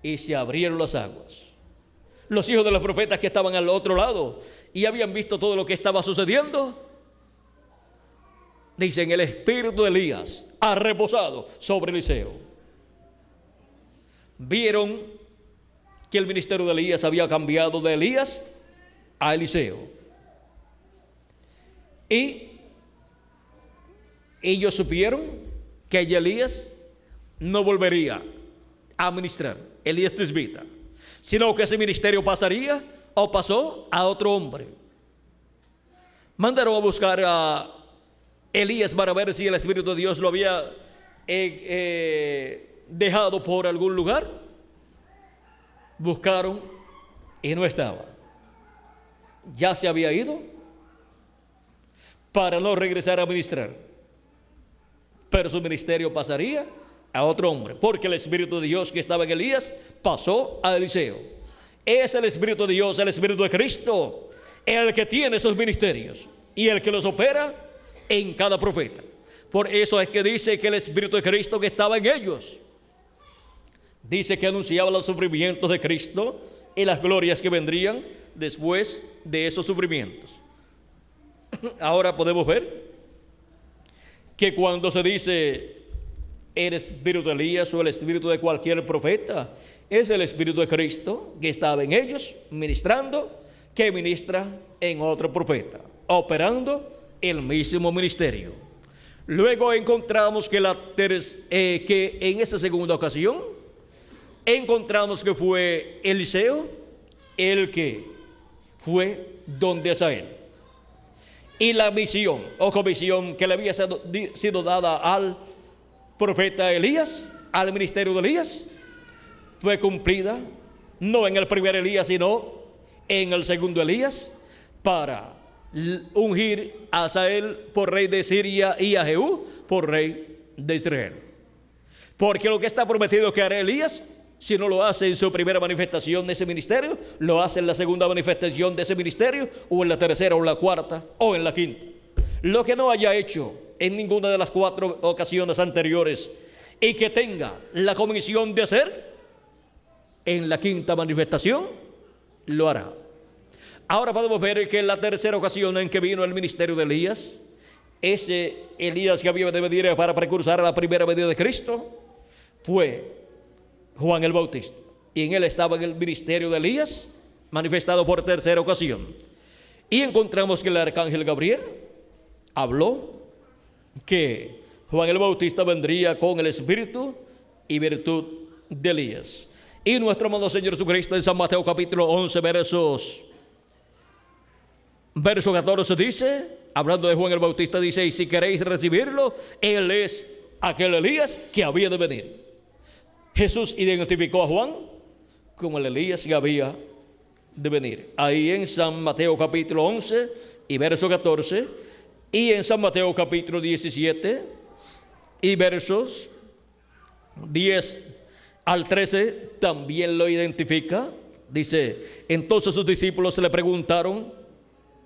A: Y se abrieron las aguas. Los hijos de los profetas que estaban al otro lado y habían visto todo lo que estaba sucediendo, dicen, el espíritu de Elías ha reposado sobre Eliseo. Vieron que el ministerio de Elías había cambiado de Elías a Eliseo. Y ellos supieron que Elías no volvería a ministrar, Elías Tisbita, sino que ese ministerio pasaría o pasó a otro hombre. Mandaron a buscar a Elías para ver si el Espíritu de Dios lo había dejado por algún lugar. Buscaron y no estaba. Ya se había ido para no regresar a ministrar. Pero su ministerio pasaría a otro hombre, porque el Espíritu de Dios que estaba en Elías pasó a Eliseo. Es el Espíritu de Dios, el Espíritu de Cristo, el que tiene esos ministerios y el que los opera en cada profeta. Por eso es que dice que el Espíritu de Cristo que estaba en ellos, dice que anunciaba los sufrimientos de Cristo y las glorias que vendrían después de esos sufrimientos. Ahora podemos ver que cuando se dice el espíritu de Elías o el espíritu de cualquier profeta, es el Espíritu de Cristo que estaba en ellos ministrando, que ministra en otro profeta, operando el mismo ministerio. Luego encontramos que en esa segunda ocasión encontramos que fue Eliseo el que fue donde Asael. Y la misión o comisión que le había sido dada al profeta Elías, al ministerio de Elías, fue cumplida, no en el primer Elías, sino en el segundo Elías, para ungir a Asael por rey de Siria y a Jehú por rey de Israel. Porque lo que está prometido que hará Elías, si no lo hace en su primera manifestación de ese ministerio, lo hace en la segunda manifestación de ese ministerio, o en la tercera, o en la cuarta, o en la quinta. Lo que no haya hecho en ninguna de las 4 ocasiones anteriores y que tenga la comisión de hacer, en la quinta manifestación lo hará. Ahora podemos ver que en la tercera ocasión en que vino el ministerio de Elías, ese Elías que había de venir para precursar a la primera venida de Cristo, fue Juan el Bautista, y en él estaba en el ministerio de Elías manifestado por tercera ocasión. Y encontramos que el arcángel Gabriel habló que Juan el Bautista vendría con el espíritu y virtud de Elías. Y nuestro amado Señor Jesucristo en San Mateo capítulo 11 verso 14 dice, hablando de Juan el Bautista, dice, y si queréis recibirlo, él es aquel Elías que había de venir. Jesús identificó a Juan como el Elías que había de venir. Ahí en San Mateo capítulo 11 y verso 14, y en San Mateo capítulo 17 y versos 10 al 13 también lo identifica. Dice: entonces sus discípulos le preguntaron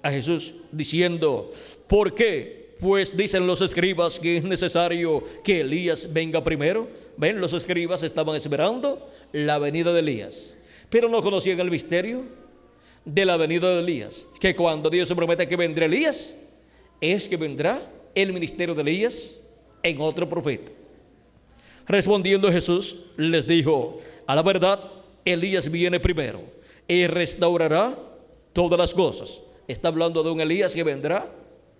A: a Jesús diciendo: ¿por qué pues dicen los escribas que es necesario que Elías venga primero? Ven, los escribas estaban esperando la venida de Elías, pero no conocían el misterio de la venida de Elías, que cuando Dios se promete que vendrá Elías, es que vendrá el ministerio de Elías en otro profeta. Respondiendo Jesús les dijo: a la verdad, Elías viene primero y restaurará todas las cosas. Está hablando de un Elías que vendrá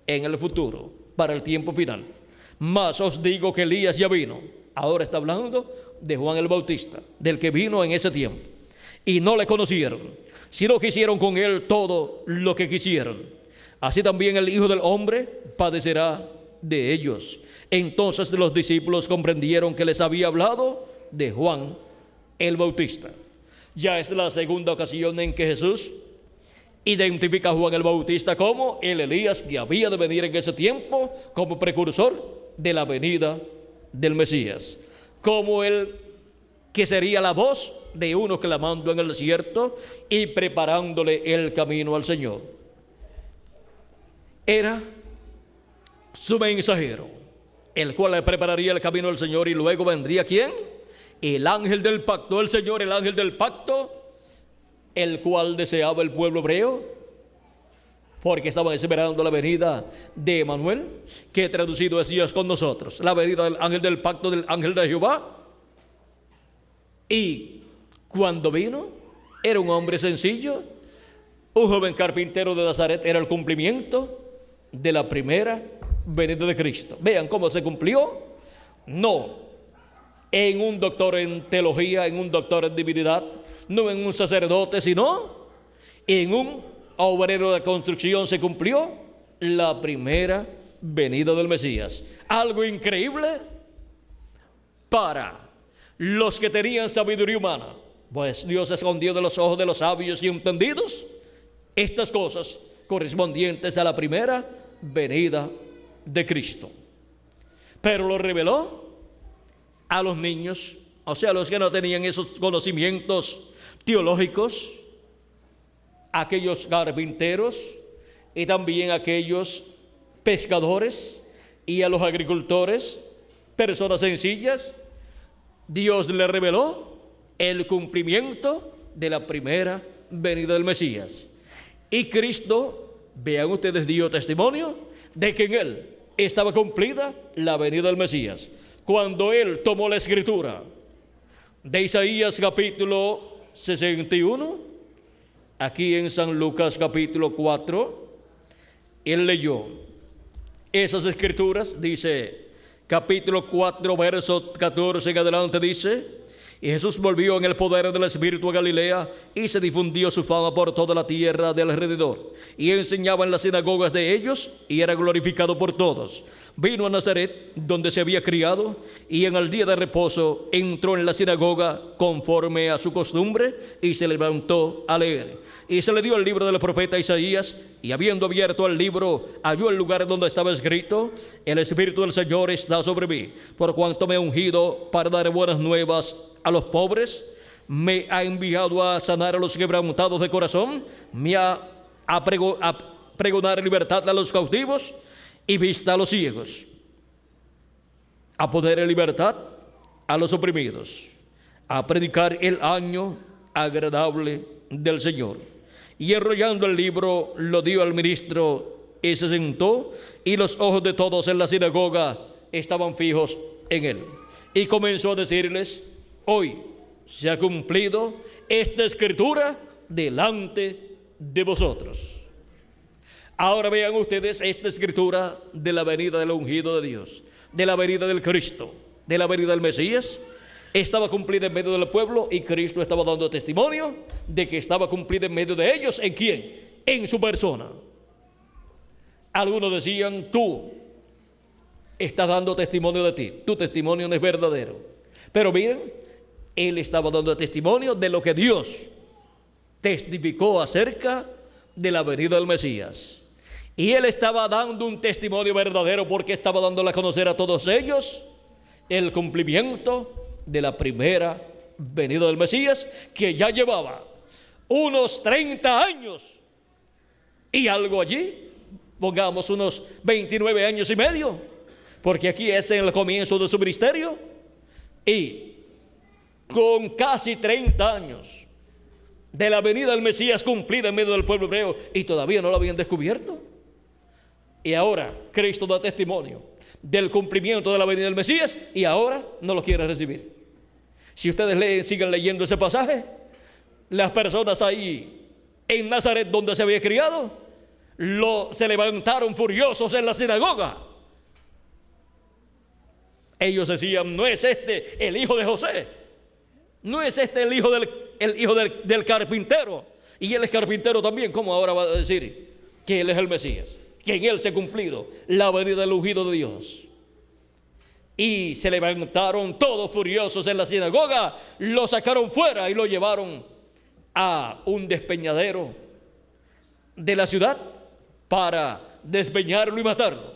A: en el futuro, para el tiempo final. Mas os digo que Elías ya vino. Ahora está hablando de Juan el Bautista, del que vino en ese tiempo, y no le conocieron, sino que hicieron con él todo lo que quisieron. Así también el Hijo del Hombre padecerá de ellos. Entonces los discípulos comprendieron que les había hablado de Juan el Bautista. Ya es la segunda ocasión en que Jesús identifica a Juan el Bautista como el Elías que había de venir en ese tiempo, como precursor de la venida del Mesías, como el que sería la voz de uno clamando en el desierto y preparándole el camino al Señor. Era su mensajero, el cual le prepararía el camino al Señor, y luego vendría ¿quién? El ángel del pacto, el Señor, el ángel del pacto, el cual deseaba el pueblo hebreo, porque estaban esperando la venida de Emanuel, que traducido es Dios con nosotros, la venida del ángel del pacto, del ángel de Jehová. Y cuando vino, era un hombre sencillo, un joven carpintero de Nazaret. Era el cumplimiento de la primera venida de Cristo. Vean cómo se cumplió, no en un doctor en teología, en un doctor en divinidad, no en un sacerdote, sino en un obrero de construcción. Se cumplió la primera venida del Mesías. Algo increíble para los que tenían sabiduría humana, pues Dios escondió de los ojos de los sabios y entendidos estas cosas correspondientes a la primera venida de Cristo, pero lo reveló a los niños, o sea, a los que no tenían esos conocimientos teológicos, aquellos carpinteros y también aquellos pescadores y a los agricultores, personas sencillas. Dios le reveló el cumplimiento de la primera venida del Mesías. Y Cristo, vean ustedes, dio testimonio de que en él estaba cumplida la venida del Mesías. Cuando él tomó la escritura de Isaías capítulo 61, aquí en San Lucas capítulo 4, él leyó esas escrituras. Dice capítulo 4, verso 14 en adelante, dice: y Jesús volvió en el poder del Espíritu a Galilea, y se difundió su fama por toda la tierra de alrededor, y enseñaba en las sinagogas de ellos, y era glorificado por todos. Vino a Nazaret, donde se había criado, y en el día de reposo entró en la sinagoga conforme a su costumbre, y se levantó a leer. Y se le dio el libro del profeta Isaías, y habiendo abierto el libro, halló el lugar donde estaba escrito: el Espíritu del Señor está sobre mí, por cuanto me ha ungido para dar buenas nuevas a los pobres, me ha enviado a sanar a los quebrantados de corazón, me a pregonar libertad a los cautivos y vista a los ciegos, a poner en libertad a los oprimidos, a predicar el año agradable del Señor. Y enrollando el libro, lo dio al ministro y se sentó, y los ojos de todos en la sinagoga estaban fijos en él. Y comenzó a decirles: hoy se ha cumplido esta escritura delante de vosotros. Ahora vean ustedes esta escritura de la venida del ungido de Dios, de la venida del Cristo, de la venida del Mesías. Estaba cumplida en medio del pueblo, y Cristo estaba dando testimonio de que estaba cumplida en medio de ellos. ¿En quién? En su persona. Algunos decían: tú estás dando testimonio de ti, tu testimonio no es verdadero. Pero miren, Él estaba dando testimonio de lo que Dios testificó acerca de la venida del Mesías. Y él estaba dando un testimonio verdadero porque estaba dándole a conocer a todos ellos el cumplimiento de la primera venida del Mesías, que ya llevaba unos 30 años y algo allí, pongamos unos 29 años y medio, porque aquí es en el comienzo de su ministerio, y con casi 30 años de la venida del Mesías cumplida en medio del pueblo hebreo, y todavía no lo habían descubierto. Y ahora Cristo da testimonio del cumplimiento de la venida del Mesías, y ahora no lo quiere recibir. Si ustedes siguen leyendo ese pasaje, las personas ahí en Nazaret, donde se había criado, se levantaron furiosos en la sinagoga. Ellos decían: ¿no es este el hijo de José? ¿No es este el hijo del carpintero? Y él es carpintero también. ¿Cómo ahora va a decir que él es el Mesías? Que en él se ha cumplido la venida del ungido de Dios. Y se levantaron todos furiosos en la sinagoga, lo sacaron fuera y lo llevaron a un despeñadero de la ciudad para despeñarlo y matarlo.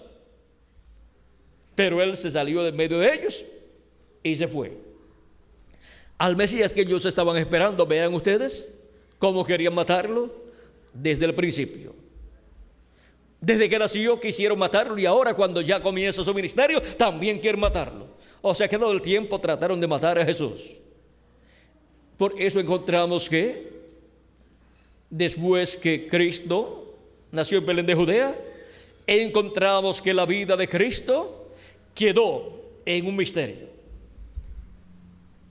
A: Pero él se salió de medio de ellos y se fue. Al Mesías que ellos estaban esperando, vean ustedes cómo querían matarlo desde el principio. Desde que nació quisieron matarlo, y ahora cuando ya comienza su ministerio también quieren matarlo. O sea que todo el tiempo trataron de matar a Jesús. Por eso encontramos que después que Cristo nació en Belén de Judea, encontramos que la vida de Cristo quedó en un misterio.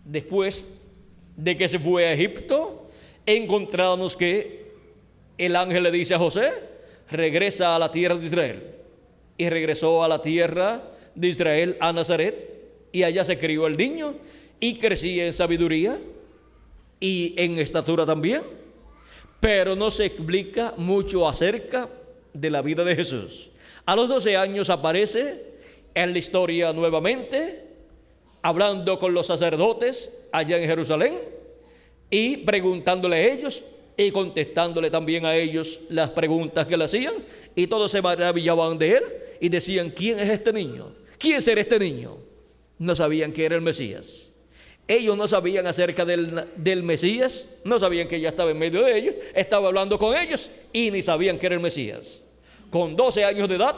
A: Después de que se fue a Egipto, encontramos que el ángel le dice a José: regresa a la tierra de Israel. Y regresó a la tierra de Israel, a Nazaret, y allá se crió el niño y crecía en sabiduría y en estatura también. Pero no se explica mucho acerca de la vida de Jesús. A los 12 años aparece en la historia nuevamente, hablando con los sacerdotes allá en Jerusalén y preguntándole a ellos y contestándole también a ellos las preguntas que le hacían, y todos se maravillaban de él y decían: ¿quién es este niño? ¿Quién será este niño? No sabían que era el Mesías. Ellos no sabían acerca del Mesías, no sabían que ya estaba en medio de ellos, estaba hablando con ellos y ni sabían que era el Mesías. Con 12 años de edad,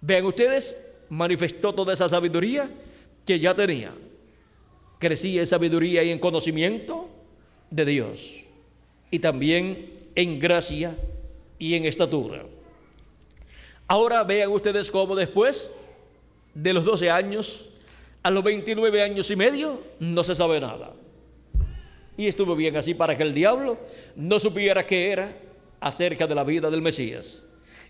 A: vean ustedes, manifestó toda esa sabiduría que ya tenía. Crecía en sabiduría y en conocimiento de Dios, y también en gracia y en estatura. Ahora vean ustedes cómo después de los 12 años, a los 29 años y medio, no se sabe nada. Y estuvo bien así para que el diablo no supiera qué era acerca de la vida del Mesías,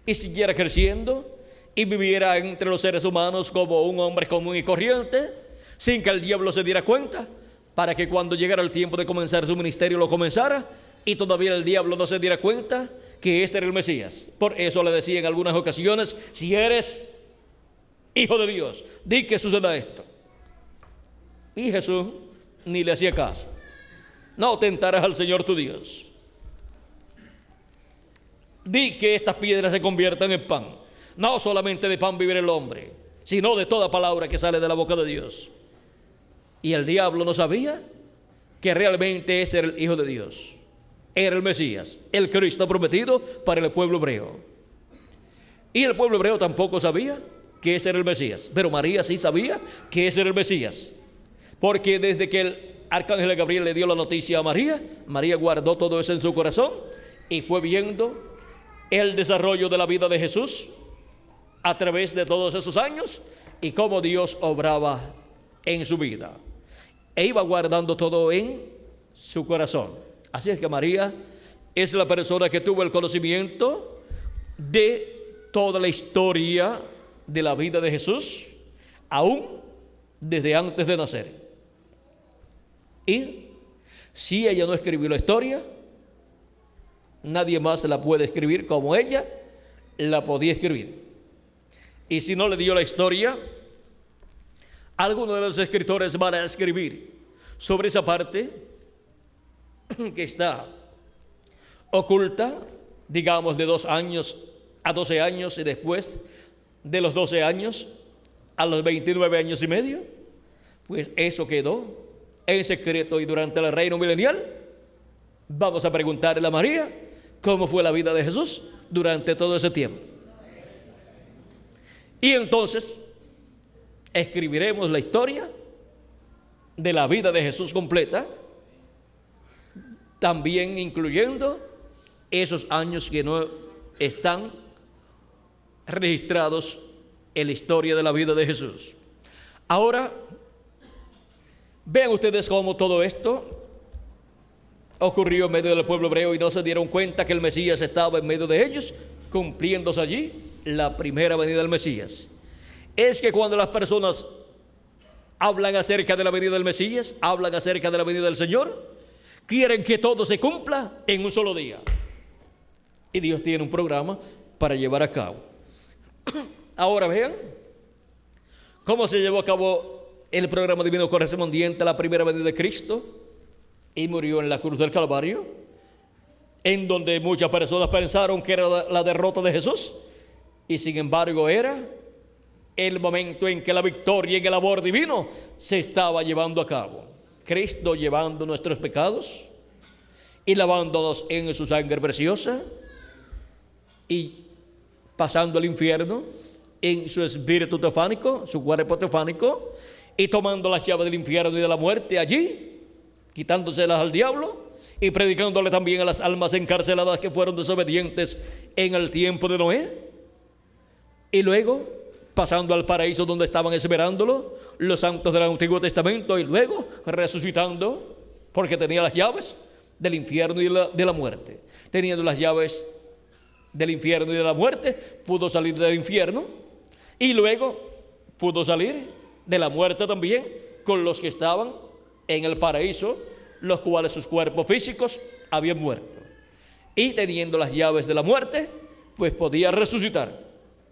A: y siguiera creciendo y viviera entre los seres humanos como un hombre común y corriente, sin que el diablo se diera cuenta, para que cuando llegara el tiempo de comenzar su ministerio lo comenzara, y todavía el diablo no se diera cuenta que este era el Mesías. Por eso le decía en algunas ocasiones: si eres hijo de Dios, di que suceda esto. Y Jesús ni le hacía caso. No tentarás al Señor tu Dios. Di que estas piedras se conviertan en pan. No solamente de pan vivirá el hombre, sino de toda palabra que sale de la boca de Dios. Y el diablo no sabía que realmente ese era el Hijo de Dios. Era el Mesías, el Cristo prometido para el pueblo hebreo. Y el pueblo hebreo tampoco sabía que ese era el Mesías, pero María sí sabía que ese era el Mesías, porque desde que el arcángel Gabriel le dio la noticia a María, María guardó todo eso en su corazón y fue viendo el desarrollo de la vida de Jesús a través de todos esos años y cómo Dios obraba en su vida, e iba guardando todo en su corazón. Así es que María es la persona que tuvo el conocimiento de toda la historia de la vida de Jesús, aún desde antes de nacer. Y si ella no escribió la historia, nadie más la puede escribir como ella la podía escribir. Y si no le dio la historia, algunos de los escritores van a escribir sobre esa parte que está oculta, digamos, de 2 años a 12 años y después de los 12 años a los 29 años y medio, pues eso quedó en secreto. Y durante el reino milenial vamos a preguntarle a María cómo fue la vida de Jesús durante todo ese tiempo. Y entonces escribiremos la historia de la vida de Jesús completa, también incluyendo esos años que no están registrados en la historia de la vida de Jesús. Ahora, vean ustedes cómo todo esto ocurrió en medio del pueblo hebreo y no se dieron cuenta que el Mesías estaba en medio de ellos, cumpliéndose allí la primera venida del Mesías. Es que cuando las personas hablan acerca de la venida del Mesías, hablan acerca de la venida del Señor, quieren que todo se cumpla en un solo día. Y Dios tiene un programa para llevar a cabo. Ahora vean cómo se llevó a cabo el programa divino correspondiente a la primera venida de Cristo, y murió en la cruz del Calvario, en donde muchas personas pensaron que era la derrota de Jesús, y sin embargo era el momento en que la victoria en el amor divino se estaba llevando a cabo. Cristo llevando nuestros pecados y lavándonos en su sangre preciosa, y pasando al infierno en su espíritu teofánico, su cuerpo teofánico, y tomando las llaves del infierno y de la muerte allí, quitándoselas al diablo y predicándole también a las almas encarceladas que fueron desobedientes en el tiempo de Noé. Y luego pasando al paraíso donde estaban esperándolo los santos del Antiguo Testamento, y luego resucitando porque tenía las llaves del infierno y de la muerte. Teniendo las llaves del infierno y de la muerte, pudo salir del infierno y luego pudo salir de la muerte también con los que estaban en el paraíso, los cuales sus cuerpos físicos habían muerto. Y teniendo las llaves de la muerte, pues podía resucitar,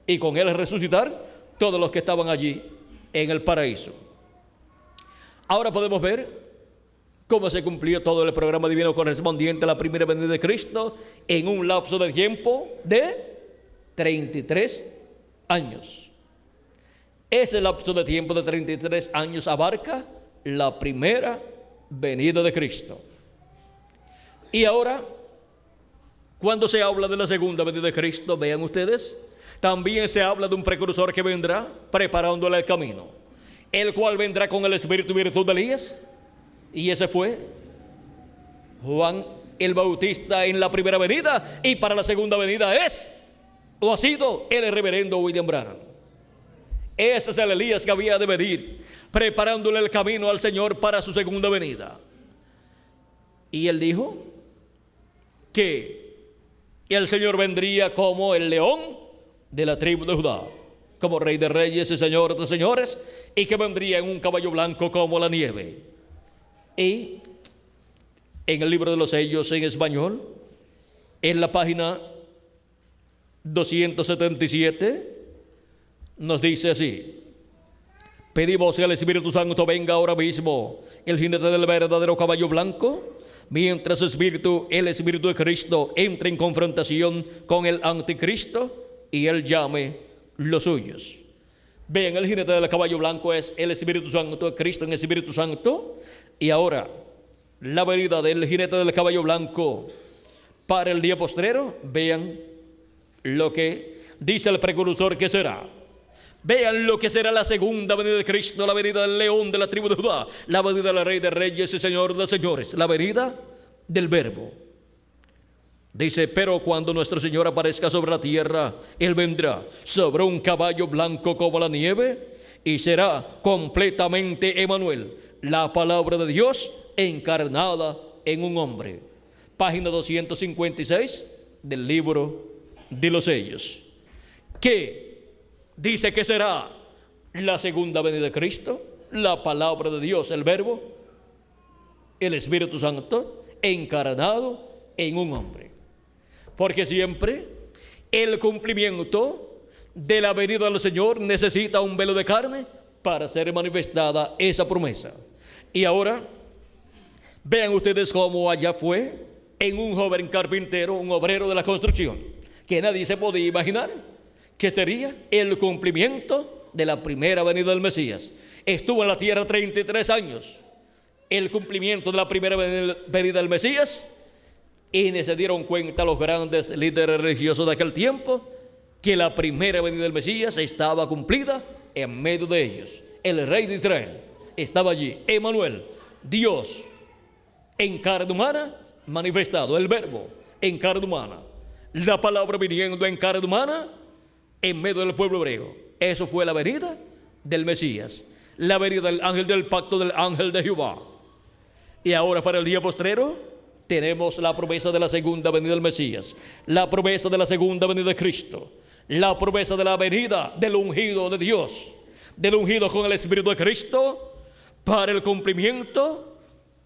A: y con él resucitar todos los que estaban allí en el paraíso. Ahora podemos ver cómo se cumplió todo el programa divino correspondiente a la primera venida de Cristo en un lapso de tiempo de 33 años. Ese lapso de tiempo de 33 años abarca la primera venida de Cristo. Y ahora, cuando se habla de la segunda venida de Cristo, vean ustedes, también se habla de un precursor que vendrá preparándole el camino, el cual vendrá con el espíritu y virtud de Elías. Y ese fue Juan el Bautista en la primera venida, y para la segunda venida es o ha sido el reverendo William Branham. Ese es el Elías que había de venir preparándole el camino al Señor para su segunda venida. Y él dijo que el Señor vendría como el león de la tribu de Judá, como rey de reyes y señor de señores, y que vendría en un caballo blanco como la nieve. Y en el libro de los sellos en español, en la página 277, nos dice así: pedimos que el Espíritu Santo venga ahora mismo, el jinete del verdadero caballo blanco, mientras el Espíritu de Cristo entre en confrontación con el anticristo y él llame los suyos. Vean, el jinete del caballo blanco es el Espíritu Santo, Cristo en el Espíritu Santo. Y ahora, la venida del jinete del caballo blanco para el día postrero, vean lo que dice el precursor que será. Vean lo que será la segunda venida de Cristo, la venida del león de la tribu de Judá, la venida del rey de reyes y señor de señores, la venida del Verbo. Dice: pero cuando nuestro Señor aparezca sobre la tierra, Él vendrá sobre un caballo blanco como la nieve, y será completamente Emmanuel, la palabra de Dios encarnada en un hombre. Página 256 del libro de los sellos. ¿Qué dice que será la segunda venida de Cristo? La palabra de Dios, el Verbo, el Espíritu Santo encarnado en un hombre. Porque siempre el cumplimiento de la venida del Señor necesita un velo de carne para ser manifestada esa promesa. Y ahora Vean ustedes cómo allá fue en un joven carpintero, un obrero de la construcción, que nadie se podía imaginar que sería el cumplimiento de la primera venida del Mesías. Estuvo en la tierra 33 años, el cumplimiento de la primera venida del Mesías, y se dieron cuenta los grandes líderes religiosos de aquel tiempo que la primera venida del Mesías estaba cumplida en medio de ellos. El rey de Israel estaba allí, Emmanuel, Dios en carne humana manifestado, el verbo en carne humana, la palabra viniendo en carne humana en medio del pueblo hebreo. Eso fue la venida del Mesías, la venida del ángel del pacto, del ángel de Jehová. Y ahora, para el día postrero, tenemos la promesa de la segunda venida del Mesías, la promesa de la segunda venida de Cristo, la promesa de la venida del ungido de Dios, del ungido con el Espíritu de Cristo, para el cumplimiento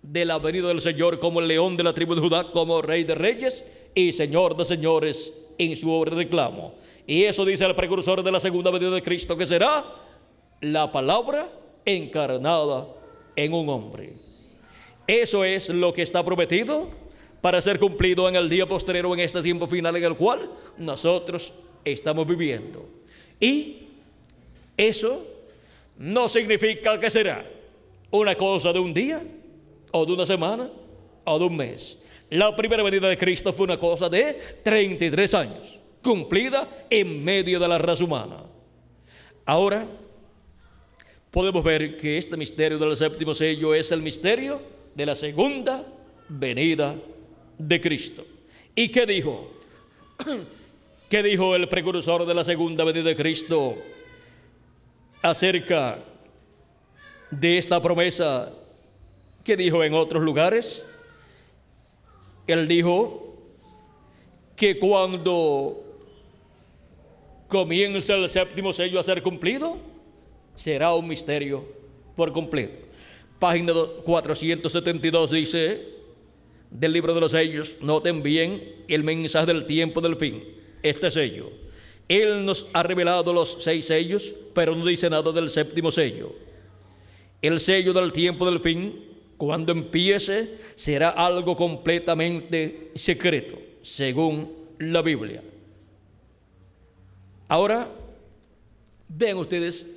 A: de la venida del Señor como el león de la tribu de Judá, como Rey de reyes y Señor de señores en su obra de reclamo. Y eso dice el precursor de la segunda venida de Cristo, que será la palabra encarnada en un hombre. Eso es lo que está prometido para ser cumplido en el día postrero, en este tiempo final en el cual nosotros estamos viviendo. Y eso no significa que será una cosa de un día, o de una semana, o de un mes. La primera venida de Cristo fue una cosa de 33 años, cumplida en medio de la raza humana. Ahora podemos ver que este misterio del séptimo sello es el misterio de la segunda venida de Cristo. ¿Y qué dijo? ¿Qué dijo el precursor de la segunda venida de Cristo acerca de esta promesa? ¿Qué dijo en otros lugares? Él dijo que cuando comienza el séptimo sello a ser cumplido, será un misterio por completo. Página 472 dice del libro de los sellos, noten bien el mensaje del tiempo del fin, este sello. Él nos ha revelado los 6 sellos, pero no dice nada del séptimo sello. El sello del tiempo del fin, cuando empiece, será algo completamente secreto, según la Biblia. Ahora, vean ustedes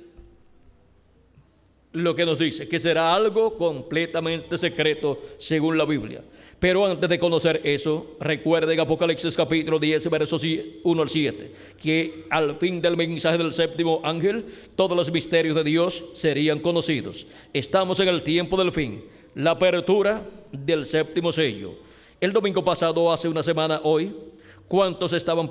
A: lo que nos dice, que será algo completamente secreto, según la Biblia. Pero antes de conocer eso, recuerden Apocalipsis capítulo 10, versos 1 al 7, que al fin del mensaje del séptimo ángel, todos los misterios de Dios serían conocidos. Estamos en el tiempo del fin, la apertura del séptimo sello. El domingo pasado, hace una semana hoy, ¿cuántos estaban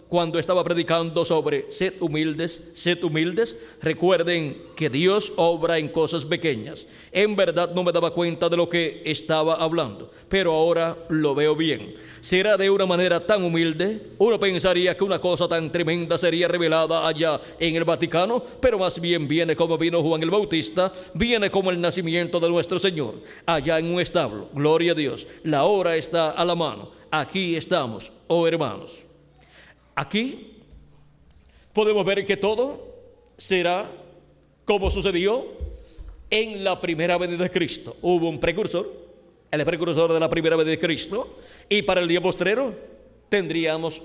A: cuando estaba predicando sobre sed humildes, recuerden que Dios obra en cosas pequeñas? En verdad no me daba cuenta de lo que estaba hablando, pero ahora lo veo bien. Será de una manera tan humilde, uno pensaría que una cosa tan tremenda sería revelada allá en el Vaticano, pero más bien viene como vino Juan el Bautista, viene como el nacimiento de nuestro Señor, allá en un establo. Gloria a Dios, la hora está a la mano. Aquí estamos, oh hermanos. Aquí podemos ver que todo será como sucedió en la primera venida de Cristo. Hubo un precursor, el precursor de la primera venida de Cristo, y para el día postrero tendríamos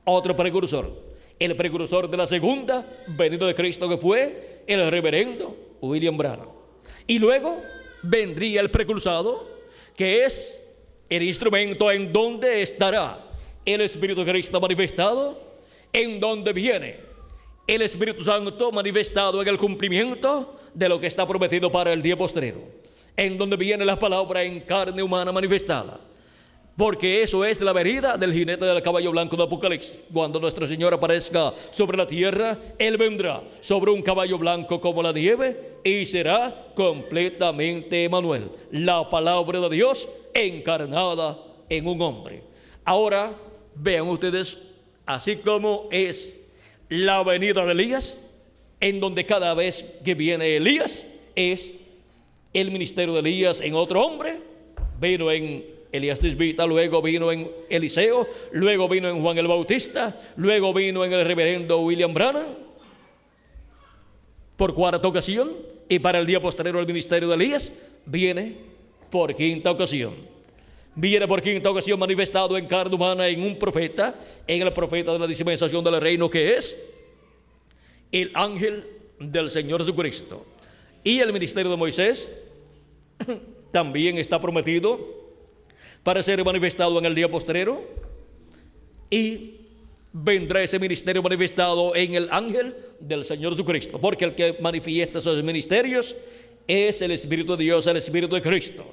A: otro precursor, el precursor de la segunda venida de Cristo, que fue el reverendo William Branham. Y luego vendría el precursado, que es el instrumento en donde estará el Espíritu de Cristo manifestado, en donde viene el Espíritu Santo manifestado en el cumplimiento de lo que está prometido para el día postrero, en donde viene la palabra en carne humana manifestada, porque eso es la venida del jinete del caballo blanco de Apocalipsis. Cuando nuestro Señor aparezca sobre la tierra, Él vendrá sobre un caballo blanco como la nieve y será completamente Emmanuel, la palabra de Dios encarnada en un hombre. Ahora vean ustedes, así como es la venida de Elías, en donde cada vez que viene Elías es el ministerio de Elías en otro hombre. Vino en Elías Tisbita, luego vino en Eliseo, luego vino en Juan el Bautista, luego vino en el reverendo William Branham por cuarta ocasión, y para el día posterior al ministerio de Elías viene por quinta ocasión. Viene por quinta ocasión manifestado en carne humana en un profeta, en el profeta de la dispensación del reino, que es el ángel del Señor Jesucristo. Y el ministerio de Moisés también está prometido para ser manifestado en el día postrero, y vendrá ese ministerio manifestado en el ángel del Señor Jesucristo, porque el que manifiesta esos ministerios es el Espíritu de Dios, el Espíritu de Cristo,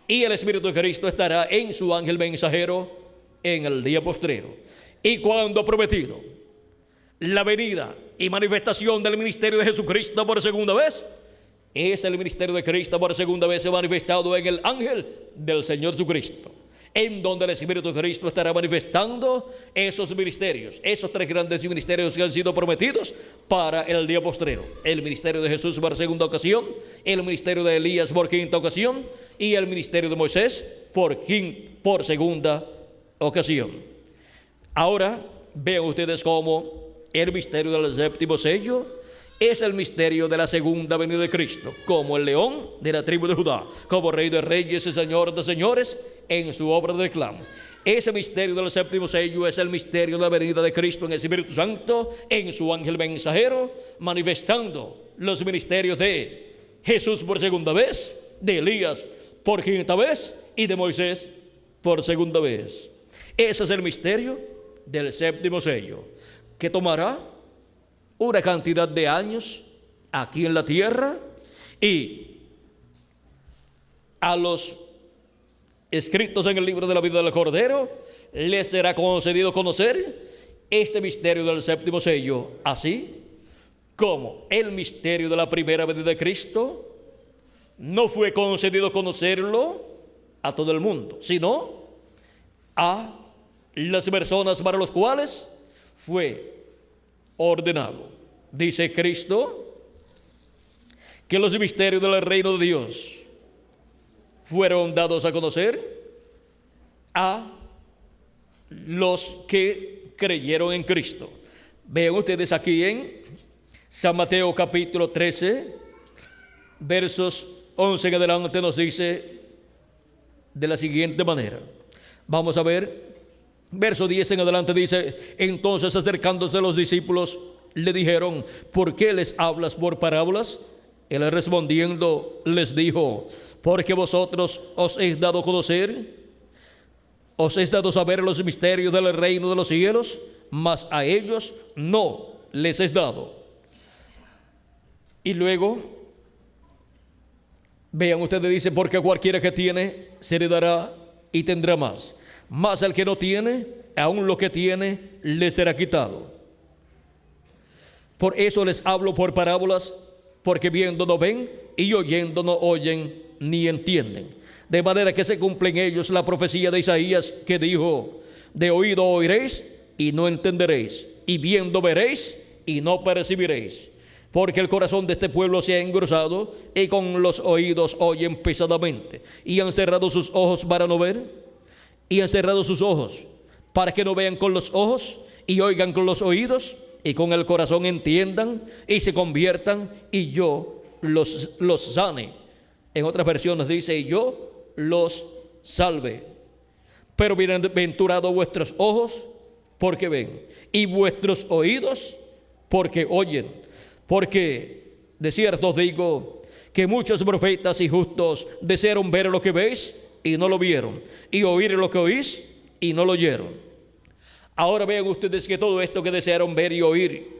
A: y el Espíritu de Cristo estará en su ángel mensajero en el día postrero. Y cuando ha prometido la venida y manifestación del ministerio de Jesucristo por segunda vez, es el ministerio de Cristo por segunda vez manifestado en el ángel del Señor Jesucristo, en donde el Espíritu de Cristo estará manifestando esos ministerios, esos tres grandes ministerios que han sido prometidos para el día postrero: el ministerio de Jesús por segunda ocasión, el ministerio de Elías por quinta ocasión, y el ministerio de Moisés por segunda ocasión. Ahora vean ustedes cómo el misterio del séptimo sello es el misterio de la segunda venida de Cristo, como el león de la tribu de Judá, como Rey de reyes y Señor de señores en su obra de reclamo. Ese misterio del séptimo sello es el misterio de la venida de Cristo en el Espíritu Santo, en su ángel mensajero, manifestando los ministerios de Jesús por segunda vez, de Elías por quinta vez y de Moisés por segunda vez. Ese es el misterio del séptimo sello, que tomará una cantidad de años aquí en la tierra, y a los escritos en el libro de la vida del Cordero les será concedido conocer este misterio del séptimo sello, así como el misterio de la primera venida de Cristo no fue concedido conocerlo a todo el mundo, sino a las personas para las cuales fue ordenado. Dice Cristo que los misterios del reino de Dios fueron dados a conocer a los que creyeron en Cristo. Vean ustedes aquí en San Mateo capítulo 13, versos 11 en adelante, nos dice de la siguiente manera. Vamos a ver. Verso 10 en adelante dice: entonces acercándose los discípulos le dijeron: ¿por qué les hablas por parábolas? Él respondiendo les dijo: porque vosotros os es dado conocer, os es dado saber los misterios del reino de los cielos, mas a ellos no les es dado. Y luego vean ustedes, dice: porque cualquiera que tiene se le dará y tendrá más, mas el que no tiene, aún lo que tiene le será quitado. Por eso les hablo por parábolas, porque viendo no ven y oyendo no oyen ni entienden. De manera que se cumple en ellos la profecía de Isaías, que dijo: de oído oiréis y no entenderéis, y viendo veréis y no percibiréis. Porque el corazón de este pueblo se ha engrosado, y con los oídos oyen pesadamente, y han cerrado sus ojos para no ver, y han cerrado sus ojos para que no vean con los ojos y oigan con los oídos, y con el corazón entiendan y se conviertan, y yo los sane. En otras versiones dice: y yo los salve. Pero bienaventurados vuestros ojos porque ven, y vuestros oídos porque oyen. Porque de cierto os digo que muchos profetas y justos desearon ver lo que veis y no lo vieron, y oír lo que oís y no lo oyeron. Ahora vean ustedes que todo esto que desearon ver y oír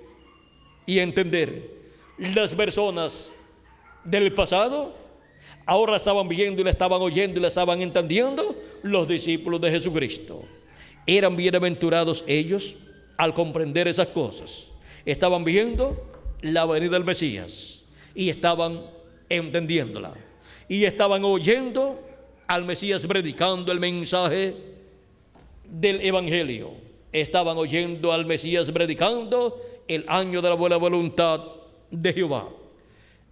A: y entender las personas del pasado, ahora estaban viendo y le estaban oyendo y le estaban entendiendo los discípulos de Jesucristo. Eran bienaventurados ellos al comprender esas cosas. Estaban viendo la venida del Mesías y estaban entendiéndola, y estaban oyendo al Mesías predicando el mensaje del Evangelio. Estaban oyendo al Mesías predicando el año de la buena voluntad de Jehová.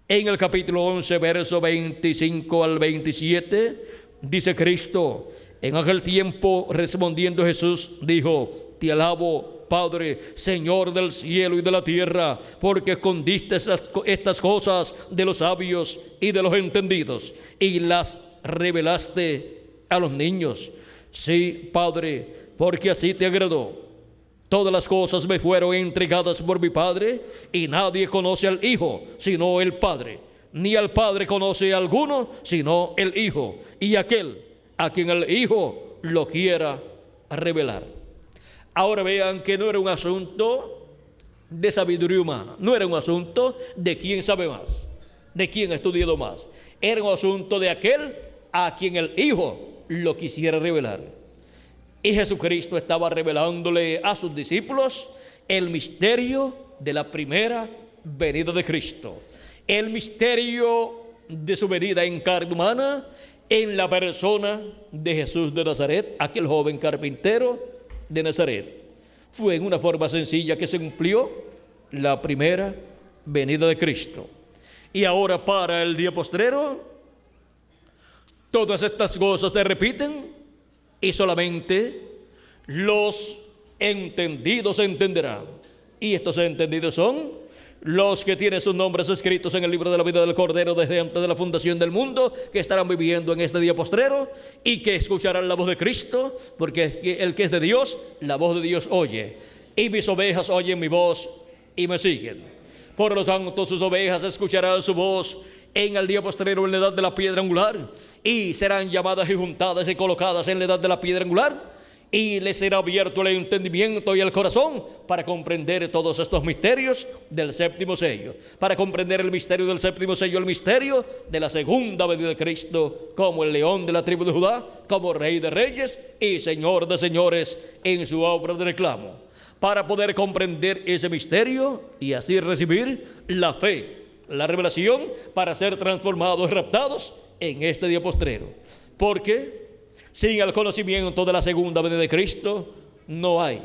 A: En el capítulo 11, verso 25 al 27, dice Cristo: en aquel tiempo respondiendo Jesús dijo: te alabo, Padre, Señor del cielo y de la tierra, porque escondiste estas cosas de los sabios y de los entendidos, y las revelaste a los niños. Sí, Padre, porque así te agradó. Todas las cosas me fueron entregadas por mi Padre, y nadie conoce al Hijo sino el Padre, ni al Padre conoce a alguno sino el Hijo, y aquel a quien el Hijo lo quiera revelar. Ahora vean que no era un asunto de sabiduría humana, no era un asunto de quién sabe más, de quién ha estudiado más. Era un asunto de aquel a quien el Hijo lo quisiera revelar. Y Jesucristo estaba revelándole a sus discípulos el misterio de la primera venida de Cristo, el misterio de su venida en carne humana en la persona de Jesús de Nazaret, aquel joven carpintero de Nazaret. Fue en una forma sencilla que se cumplió la primera venida de Cristo. Y ahora, para el día postrero, todas estas cosas se repiten, y solamente los entendidos entenderán. Y estos entendidos son los que tienen sus nombres escritos en el libro de la vida del Cordero desde antes de la fundación del mundo, que estarán viviendo en este día postrero y que escucharán la voz de Cristo, porque el que es de Dios, la voz de Dios oye. Y mis ovejas oyen mi voz y me siguen. Por lo tanto, sus ovejas escucharán su voz en el día postrero, en la edad de la piedra angular, y serán llamadas y juntadas y colocadas en la edad de la piedra angular, y les será abierto el entendimiento y el corazón para comprender todos estos misterios del séptimo sello, para comprender el misterio del séptimo sello, el misterio de la segunda venida de Cristo, como el león de la tribu de Judá, como Rey de reyes y Señor de señores en su obra de reclamo, para poder comprender ese misterio y así recibir la fe, la revelación, para ser transformados y raptados en este día postrero. Porque sin el conocimiento de la segunda venida de Cristo no hay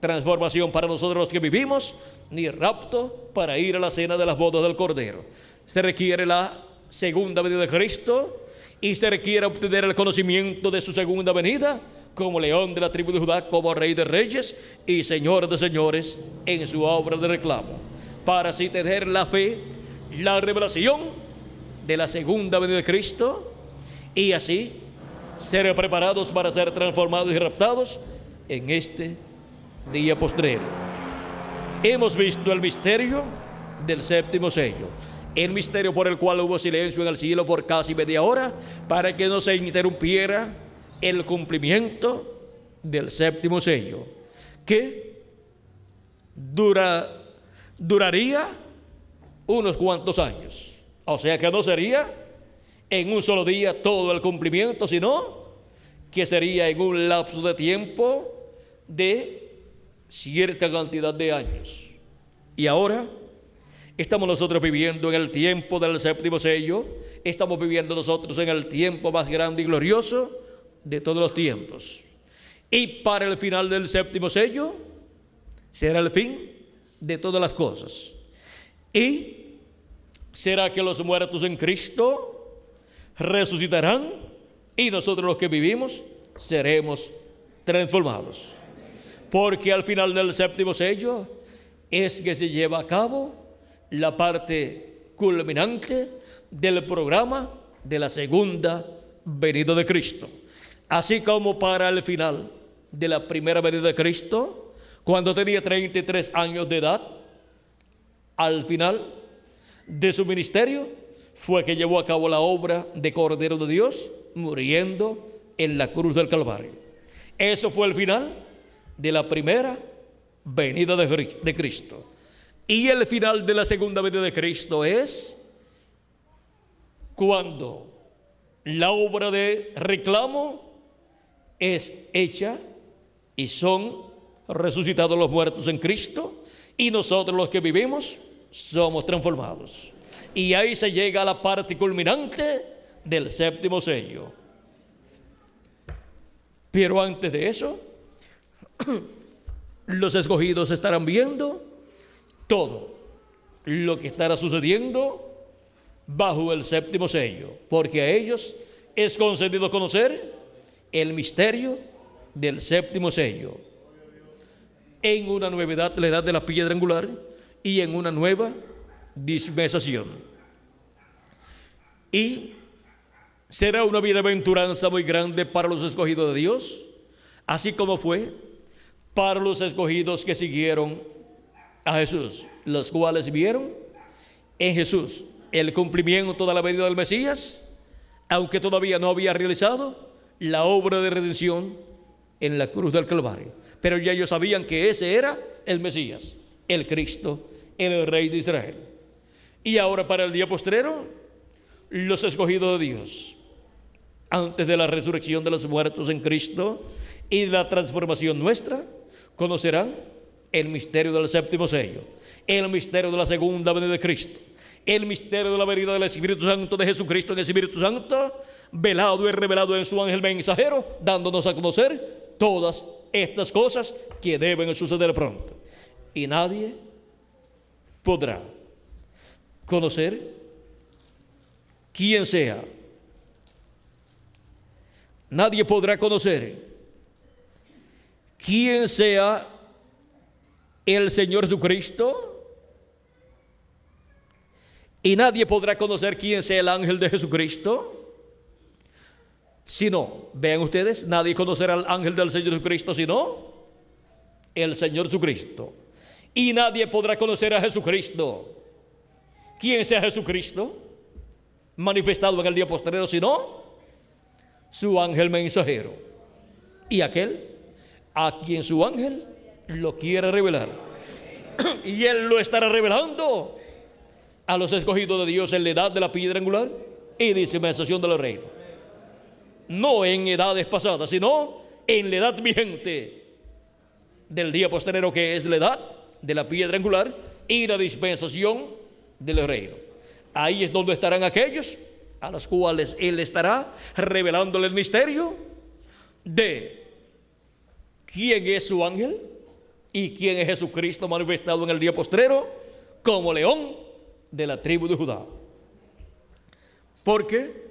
A: transformación para nosotros los que vivimos, ni rapto para ir a la cena de las bodas del Cordero. Se requiere la segunda venida de Cristo y se requiere obtener el conocimiento de su segunda venida como león de la tribu de Judá, como Rey de reyes y Señor de señores en su obra de reclamo, para así tener la fe, la revelación de la segunda venida de Cristo y así ser preparados para ser transformados y raptados en este día postrero. Hemos visto el misterio del séptimo sello, el misterio por el cual hubo silencio en el cielo por casi media hora para que no se interrumpiera el cumplimiento del séptimo sello, que duraría unos cuantos años. O sea que no sería en un solo día todo el cumplimiento, sino que sería en un lapso de tiempo de cierta cantidad de años. Y ahora estamos nosotros viviendo en el tiempo del séptimo sello, estamos viviendo nosotros en el tiempo más grande y glorioso de todos los tiempos. Y para el final del séptimo sello será el fin de todas las cosas. Y será que los muertos en Cristo resucitarán y nosotros los que vivimos seremos transformados. Porque al final del séptimo sello es que se lleva a cabo la parte culminante del programa de la segunda venida de Cristo. Así como para el final de la primera venida de Cristo, cuando tenía 33 años de edad, al final de su ministerio fue que llevó a cabo la obra de Cordero de Dios, muriendo en la cruz del Calvario. Eso fue el final de la primera venida de Cristo. Y el final de la segunda venida de Cristo es cuando la obra de reclamo es hecha y son resucitados los muertos en Cristo y nosotros los que vivimos somos transformados. Y ahí se llega a la parte culminante del séptimo sello. Pero antes de eso, los escogidos estarán viendo todo lo que estará sucediendo bajo el séptimo sello, porque a ellos es concedido conocer el misterio del séptimo sello en una nueva edad, la edad de la piedra angular, y en una nueva dispensación. Y será una bienaventuranza muy grande para los escogidos de Dios, así como fue para los escogidos que siguieron a Jesús, los cuales vieron en Jesús el cumplimiento de la venida del Mesías, aunque todavía no había realizado la obra de redención en la cruz del Calvario. Pero ya ellos sabían que ese era el Mesías, el Cristo, el Rey de Israel. Y ahora, para el día postrero, los escogidos de Dios, antes de la resurrección de los muertos en Cristo y de la transformación nuestra, conocerán el misterio del séptimo sello, el misterio de la segunda venida de Cristo, el misterio de la venida del Espíritu Santo de Jesucristo en el Espíritu Santo, velado y revelado en su ángel mensajero, dándonos a conocer todas estas cosas que deben suceder pronto. Y nadie podrá conocer quién sea. Nadie podrá conocer quién sea el Señor Jesucristo, y nadie podrá conocer quién sea el ángel de Jesucristo, sino, vean ustedes, nadie conocerá al ángel del Señor Jesucristo sino el Señor Jesucristo. Y nadie podrá conocer a Jesucristo, quién sea Jesucristo, manifestado en el día postrero, sino su ángel mensajero, y aquel a quien su ángel lo quiere revelar. Y él lo estará revelando a los escogidos de Dios en la edad de la piedra angular y dispensación del reino. No en edades pasadas, sino en la edad vigente del día postrero, que es la edad de la piedra angular y la dispensación del reino. Ahí es donde estarán aquellos a los cuales él estará revelándole el misterio de quién es su ángel y quién es Jesucristo manifestado en el día postrero como león de la tribu de Judá. Porque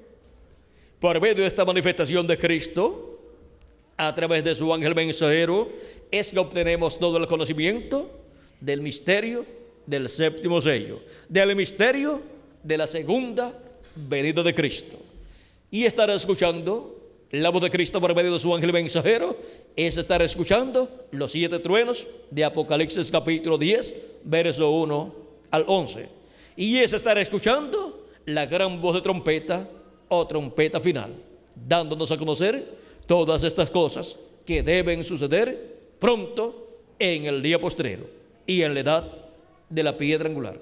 A: por medio de esta manifestación de Cristo, a través de su ángel mensajero, es que obtenemos todo el conocimiento del misterio del séptimo sello, del misterio de la segunda venida de Cristo. Y estar escuchando la voz de Cristo por medio de su ángel mensajero es estar escuchando los 7 truenos de Apocalipsis capítulo 10, verso 1 al 11. Y es estar escuchando la gran voz de trompeta o trompeta final, dándonos a conocer todas estas cosas que deben suceder pronto en el día postrero y en la edad de la piedra angular.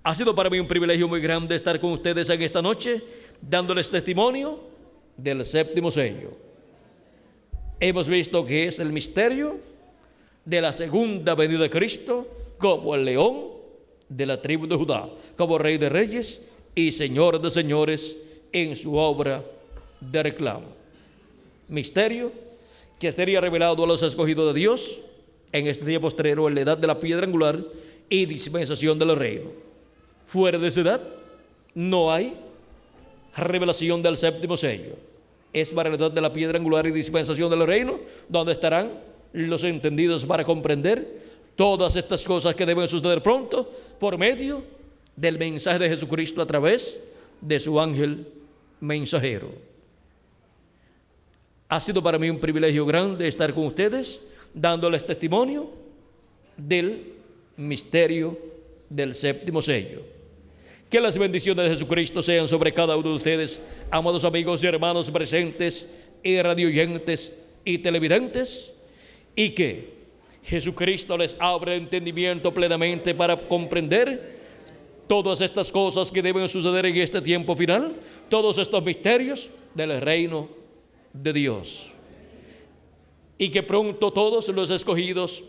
A: Ha sido para mí un privilegio muy grande estar con ustedes en esta noche, dándoles testimonio del séptimo sello. Hemos visto que es el misterio de la segunda venida de Cristo como el león de la tribu de Judá, como Rey de Reyes y Señor de Señores en su obra de reclamo. Misterio que sería revelado a los escogidos de Dios en este día postrero, en la edad de la piedra angular y dispensación del reino. Fuera de esa edad no hay revelación del séptimo sello. Es para la edad de la piedra angular y dispensación del reino donde estarán los entendidos para comprender todas estas cosas que deben suceder pronto por medio del mensaje de Jesucristo a través de su ángel mensajero. Ha sido para mí un privilegio grande estar con ustedes, dándoles testimonio del misterio del séptimo sello. Que las bendiciones de Jesucristo sean sobre cada uno de ustedes, amados amigos y hermanos presentes y radioyentes y televidentes, y que Jesucristo les abra entendimiento plenamente para comprender todas estas cosas que deben suceder en este tiempo final, todos estos misterios del reino de Dios. Y que pronto todos los escogidos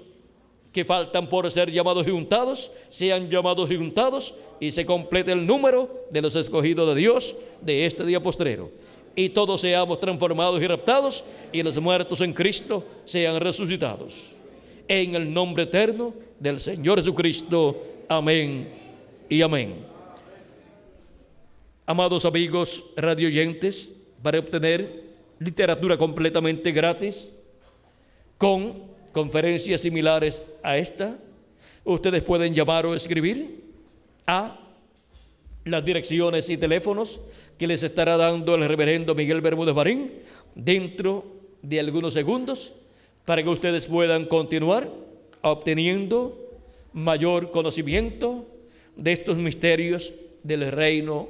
A: que faltan por ser llamados y juntados, sean llamados y juntados y se complete el número de los escogidos de Dios de este día postrero. Y todos seamos transformados y raptados y los muertos en Cristo sean resucitados. En el nombre eterno del Señor Jesucristo. Amén y amén. Amados amigos radioyentes, para obtener literatura completamente gratis con conferencias similares a esta, ustedes pueden llamar o escribir a las direcciones y teléfonos que les estará dando el reverendo Miguel Bermúdez Marín dentro de algunos segundos, para que ustedes puedan continuar obteniendo mayor conocimiento de estos misterios del reino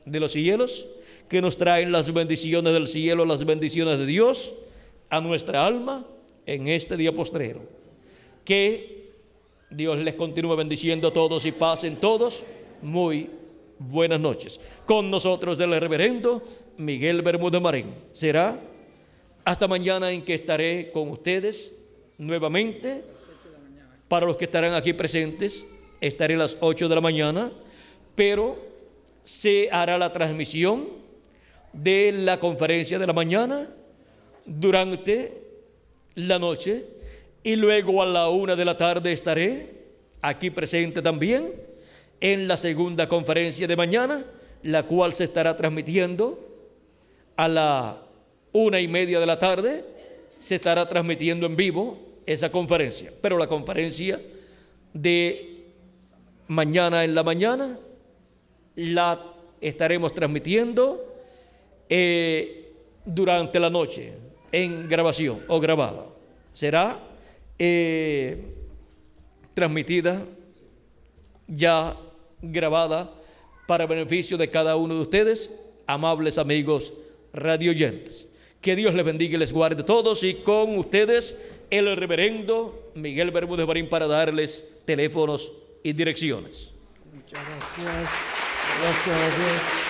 A: de los cielos, que nos traen las bendiciones del cielo, las bendiciones de Dios a nuestra alma en este día postrero. Que Dios les continúe bendiciendo a todos y pasen todos muy buenas noches. Con nosotros del reverendo Miguel Bermúdez Marín. Será hasta mañana, en que estaré con ustedes nuevamente. Para los que estarán aquí presentes, estaré a las 8 de la mañana, pero se hará la transmisión de la conferencia de la mañana durante la noche, y luego a la 1 de la tarde estaré aquí presente también en la segunda conferencia de mañana, la cual se estará transmitiendo a la 1:30 de la tarde. Se estará transmitiendo en vivo esa conferencia, pero la conferencia de mañana en la mañana la estaremos transmitiendo durante la noche en grabación o grabada. Será transmitida ya grabada para beneficio de cada uno de ustedes, amables amigos radioyentes. Que Dios les bendiga y les guarde a todos, y con ustedes el reverendo Miguel Bermúdez Marín para darles teléfonos y direcciones.
B: Muchas gracias. Gracias a Dios.